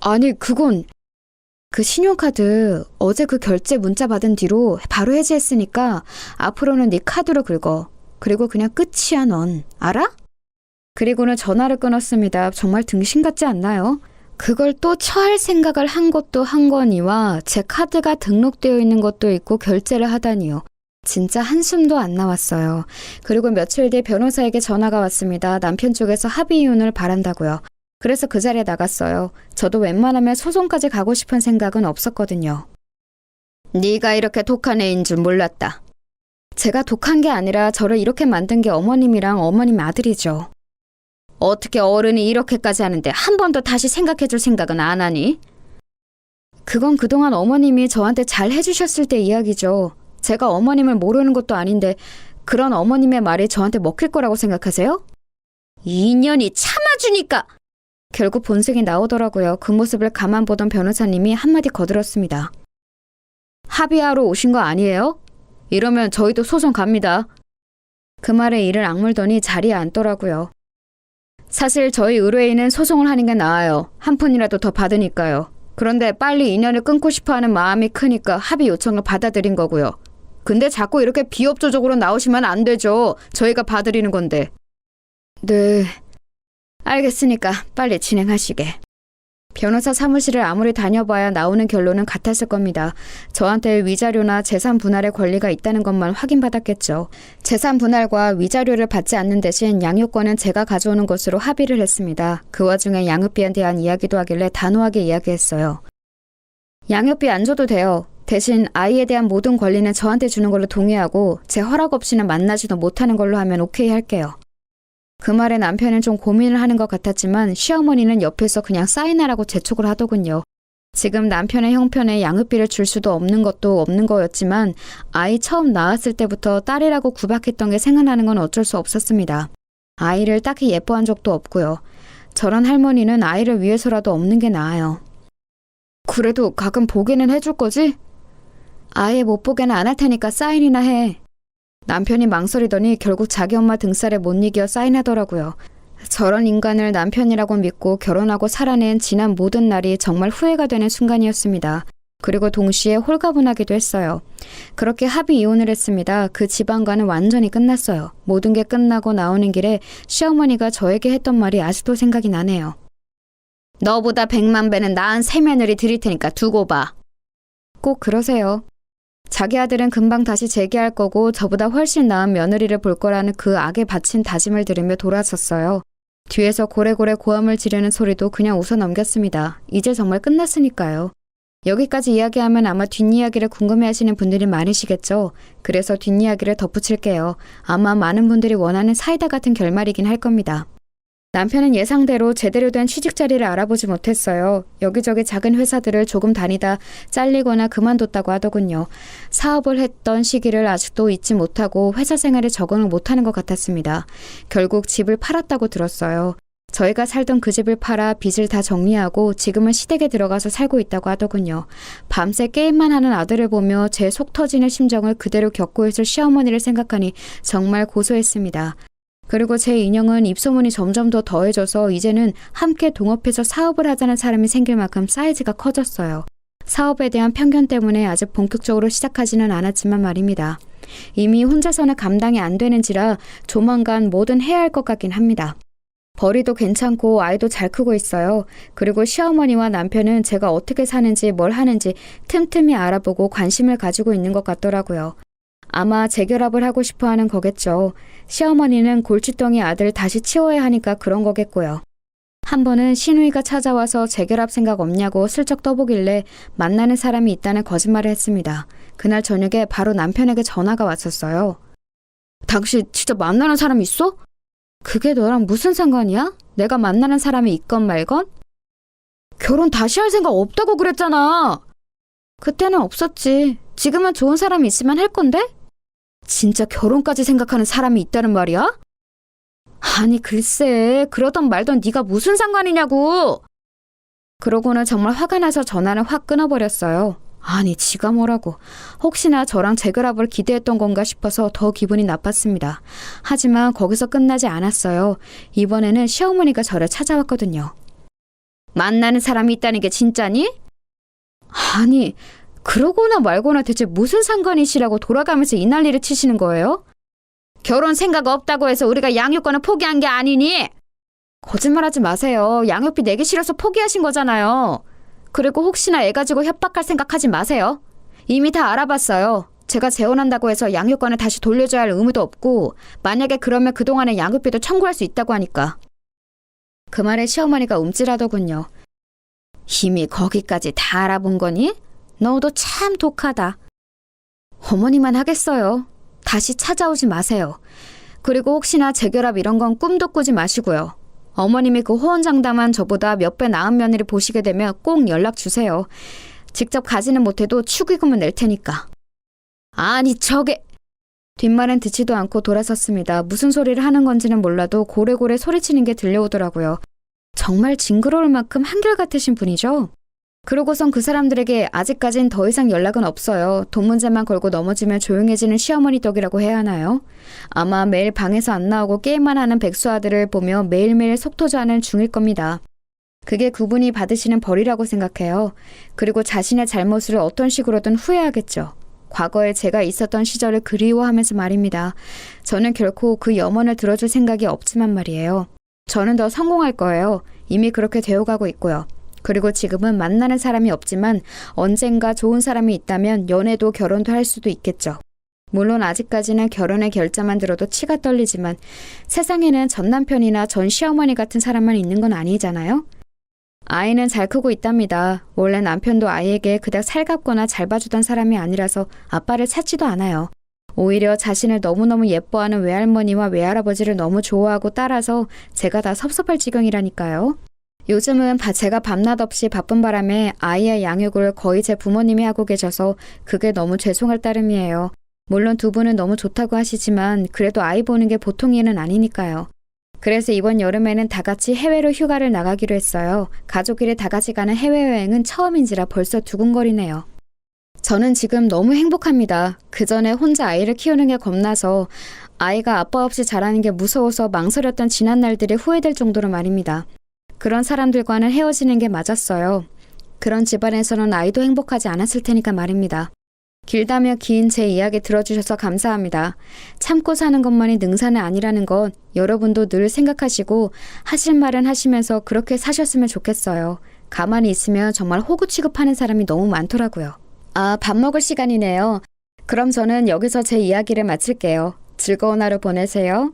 아니 그건 그 신용카드 어제 그 결제 문자 받은 뒤로 바로 해지했으니까 앞으로는 네 카드로 긁어. 그리고 그냥 끝이야 넌. 알아? 그리고는 전화를 끊었습니다. 정말 등신 같지 않나요? 그걸 또 처할 생각을 한 것도 한 거니와 제 카드가 등록되어 있는 것도 있고 결제를 하다니요. 진짜 한숨도 안 나왔어요. 그리고 며칠 뒤 변호사에게 전화가 왔습니다. 남편 쪽에서 합의 이혼을 바란다고요. 그래서 그 자리에 나갔어요. 저도 웬만하면 소송까지 가고 싶은 생각은 없었거든요. 네가 이렇게 독한 애인 줄 몰랐다. 제가 독한 게 아니라 저를 이렇게 만든 게 어머님이랑 어머님 아들이죠. 어떻게 어른이 이렇게까지 하는데 한 번도 다시 생각해줄 생각은 안 하니? 그건 그동안 어머님이 저한테 잘 해주셨을 때 이야기죠. 제가 어머님을 모르는 것도 아닌데 그런 어머님의 말이 저한테 먹힐 거라고 생각하세요? 2년이 참아주니까! 결국 본색이 나오더라고요. 그 모습을 가만 보던 변호사님이 한마디 거들었습니다. 합의하러 오신 거 아니에요? 이러면 저희도 소송 갑니다. 그 말에 이를 악물더니 자리에 앉더라고요. 사실 저희 의뢰인은 소송을 하는 게 나아요. 한 푼이라도 더 받으니까요. 그런데 빨리 인연을 끊고 싶어하는 마음이 크니까 합의 요청을 받아들인 거고요. 근데 자꾸 이렇게 비협조적으로 나오시면 안 되죠. 저희가 봐드리는 건데. 네, 알겠으니까 빨리 진행하시게. 변호사 사무실을 아무리 다녀봐야 나오는 결론은 같았을 겁니다. 저한테 위자료나 재산 분할의 권리가 있다는 것만 확인받았겠죠. 재산 분할과 위자료를 받지 않는 대신 양육권은 제가 가져오는 것으로 합의를 했습니다. 그 와중에 양육비에 대한 이야기도 하길래 단호하게 이야기했어요. 양육비 안 줘도 돼요. 대신 아이에 대한 모든 권리는 저한테 주는 걸로 동의하고 제 허락 없이는 만나지도 못하는 걸로 하면 오케이 할게요. 그 말에 남편은 좀 고민을 하는 것 같았지만 시어머니는 옆에서 그냥 사인하라고 재촉을 하더군요. 지금 남편의 형편에 양육비를 줄 수도 없는 것도 없는 거였지만 아이 처음 낳았을 때부터 딸이라고 구박했던 게 생각나는 건 어쩔 수 없었습니다. 아이를 딱히 예뻐한 적도 없고요. 저런 할머니는 아이를 위해서라도 없는 게 나아요. 그래도 가끔 보게는 해줄 거지? 아예 못 보게는 안 할 테니까 사인이나 해. 남편이 망설이더니 결국 자기 엄마 등살에 못 이겨 사인하더라고요. 저런 인간을 남편이라고 믿고 결혼하고 살아낸 지난 모든 날이 정말 후회가 되는 순간이었습니다. 그리고 동시에 홀가분하기도 했어요. 그렇게 합의 이혼을 했습니다. 그 집안과는 완전히 끝났어요. 모든 게 끝나고 나오는 길에 시어머니가 저에게 했던 말이 아직도 생각이 나네요. 너보다 100만 배는 나은 새 며느리 드릴 테니까 두고 봐. 꼭 그러세요. 자기 아들은 금방 다시 재기할 거고 저보다 훨씬 나은 며느리를 볼 거라는 그 악에 바친 다짐을 들으며 돌아섰어요. 뒤에서 고래고래 고함을 지르는 소리도 그냥 웃어 넘겼습니다. 이제 정말 끝났으니까요. 여기까지 이야기하면 아마 뒷이야기를 궁금해하시는 분들이 많으시겠죠. 그래서 뒷이야기를 덧붙일게요. 아마 많은 분들이 원하는 사이다 같은 결말이긴 할 겁니다. 남편은 예상대로 제대로 된 취직 자리를 알아보지 못했어요. 여기저기 작은 회사들을 조금 다니다 잘리거나 그만뒀다고 하더군요. 사업을 했던 시기를 아직도 잊지 못하고 회사 생활에 적응을 못하는 것 같았습니다. 결국 집을 팔았다고 들었어요. 저희가 살던 그 집을 팔아 빚을 다 정리하고 지금은 시댁에 들어가서 살고 있다고 하더군요. 밤새 게임만 하는 아들을 보며 제 속 터지는 심정을 그대로 겪고 있을 시어머니를 생각하니 정말 고소했습니다. 그리고 제 인형은 입소문이 점점 더 더해져서 이제는 함께 동업해서 사업을 하자는 사람이 생길 만큼 사이즈가 커졌어요. 사업에 대한 편견 때문에 아직 본격적으로 시작하지는 않았지만 말입니다. 이미 혼자서는 감당이 안 되는지라 조만간 뭐든 해야 할 것 같긴 합니다. 벌이도 괜찮고 아이도 잘 크고 있어요. 그리고 시어머니와 남편은 제가 어떻게 사는지 뭘 하는지 틈틈이 알아보고 관심을 가지고 있는 것 같더라고요. 아마 재결합을 하고 싶어 하는 거겠죠. 시어머니는 골칫덩이 아들 다시 치워야 하니까 그런 거겠고요. 한 번은 시누이가 찾아와서 재결합 생각 없냐고 슬쩍 떠보길래 만나는 사람이 있다는 거짓말을 했습니다. 그날 저녁에 바로 남편에게 전화가 왔었어요. 당신 진짜 만나는 사람 있어? 그게 너랑 무슨 상관이야? 내가 만나는 사람이 있건 말건? 결혼 다시 할 생각 없다고 그랬잖아. 그때는 없었지. 지금은 좋은 사람이 있으면 할 건데? 진짜 결혼까지 생각하는 사람이 있다는 말이야? 아니 글쎄 그러던 말던 네가 무슨 상관이냐고. 그러고는 정말 화가 나서 전화를 확 끊어버렸어요. 아니 지가 뭐라고. 혹시나 저랑 재결합을 기대했던 건가 싶어서 더 기분이 나빴습니다. 하지만 거기서 끝나지 않았어요. 이번에는 시어머니가 저를 찾아왔거든요. 만나는 사람이 있다는 게 진짜니? 아니 그러거나 말거나 대체 무슨 상관이시라고 돌아가면서 이 난리를 치시는 거예요? 결혼 생각 없다고 해서 우리가 양육권을 포기한 게 아니니? 거짓말하지 마세요. 양육비 내기 싫어서 포기하신 거잖아요. 그리고 혹시나 애 가지고 협박할 생각하지 마세요. 이미 다 알아봤어요. 제가 재혼한다고 해서 양육권을 다시 돌려줘야 할 의무도 없고 만약에 그러면 그동안의 양육비도 청구할 수 있다고 하니까. 그 말에 시어머니가 움찔하더군요. 이미 거기까지 다 알아본 거니? 너도 참 독하다. 어머니만 하겠어요. 다시 찾아오지 마세요. 그리고 혹시나 재결합 이런 건 꿈도 꾸지 마시고요. 어머님이 그 호언장담한 저보다 몇 배 나은 며느리 보시게 되면 꼭 연락 주세요. 직접 가지는 못해도 축의금은 낼 테니까. 아니 저게... 뒷말은 듣지도 않고 돌아섰습니다. 무슨 소리를 하는 건지는 몰라도 고래고래 소리치는 게 들려오더라고요. 정말 징그러울 만큼 한결같으신 분이죠? 그러고선 그 사람들에게 아직까진 더 이상 연락은 없어요. 돈 문제만 걸고 넘어지면 조용해지는 시어머니 덕이라고 해야 하나요? 아마 매일 방에서 안 나오고 게임만 하는 백수 아들을 보며 매일매일 속터져하는 중일 겁니다. 그게 그분이 받으시는 벌이라고 생각해요. 그리고 자신의 잘못을 어떤 식으로든 후회하겠죠. 과거에 제가 있었던 시절을 그리워하면서 말입니다. 저는 결코 그 염원을 들어줄 생각이 없지만 말이에요. 저는 더 성공할 거예요. 이미 그렇게 되어가고 있고요. 그리고 지금은 만나는 사람이 없지만 언젠가 좋은 사람이 있다면 연애도 결혼도 할 수도 있겠죠. 물론 아직까지는 결혼의 결자만 들어도 치가 떨리지만 세상에는 전 남편이나 전 시어머니 같은 사람만 있는 건 아니잖아요. 아이는 잘 크고 있답니다. 원래 남편도 아이에게 그닥 살갑거나 잘 봐주던 사람이 아니라서 아빠를 찾지도 않아요. 오히려 자신을 너무너무 예뻐하는 외할머니와 외할아버지를 너무 좋아하고 따라서 제가 다 섭섭할 지경이라니까요. 요즘은 제가 밤낮 없이 바쁜 바람에 아이의 양육을 거의 제 부모님이 하고 계셔서 그게 너무 죄송할 따름이에요. 물론 두 분은 너무 좋다고 하시지만 그래도 아이 보는 게 보통 일은 아니니까요. 그래서 이번 여름에는 다 같이 해외로 휴가를 나가기로 했어요. 가족끼리 다 같이 가는 해외여행은 처음인지라 벌써 두근거리네요. 저는 지금 너무 행복합니다. 그 전에 혼자 아이를 키우는 게 겁나서 아이가 아빠 없이 자라는 게 무서워서 망설였던 지난 날들이 후회될 정도로 말입니다. 그런 사람들과는 헤어지는 게 맞았어요. 그런 집안에서는 아이도 행복하지 않았을 테니까 말입니다. 길다며 긴 제 이야기 들어주셔서 감사합니다. 참고 사는 것만이 능사는 아니라는 건 여러분도 늘 생각하시고 하실 말은 하시면서 그렇게 사셨으면 좋겠어요. 가만히 있으면 정말 호구 취급하는 사람이 너무 많더라고요. 아, 밥 먹을 시간이네요. 그럼 저는 여기서 제 이야기를 마칠게요. 즐거운 하루 보내세요.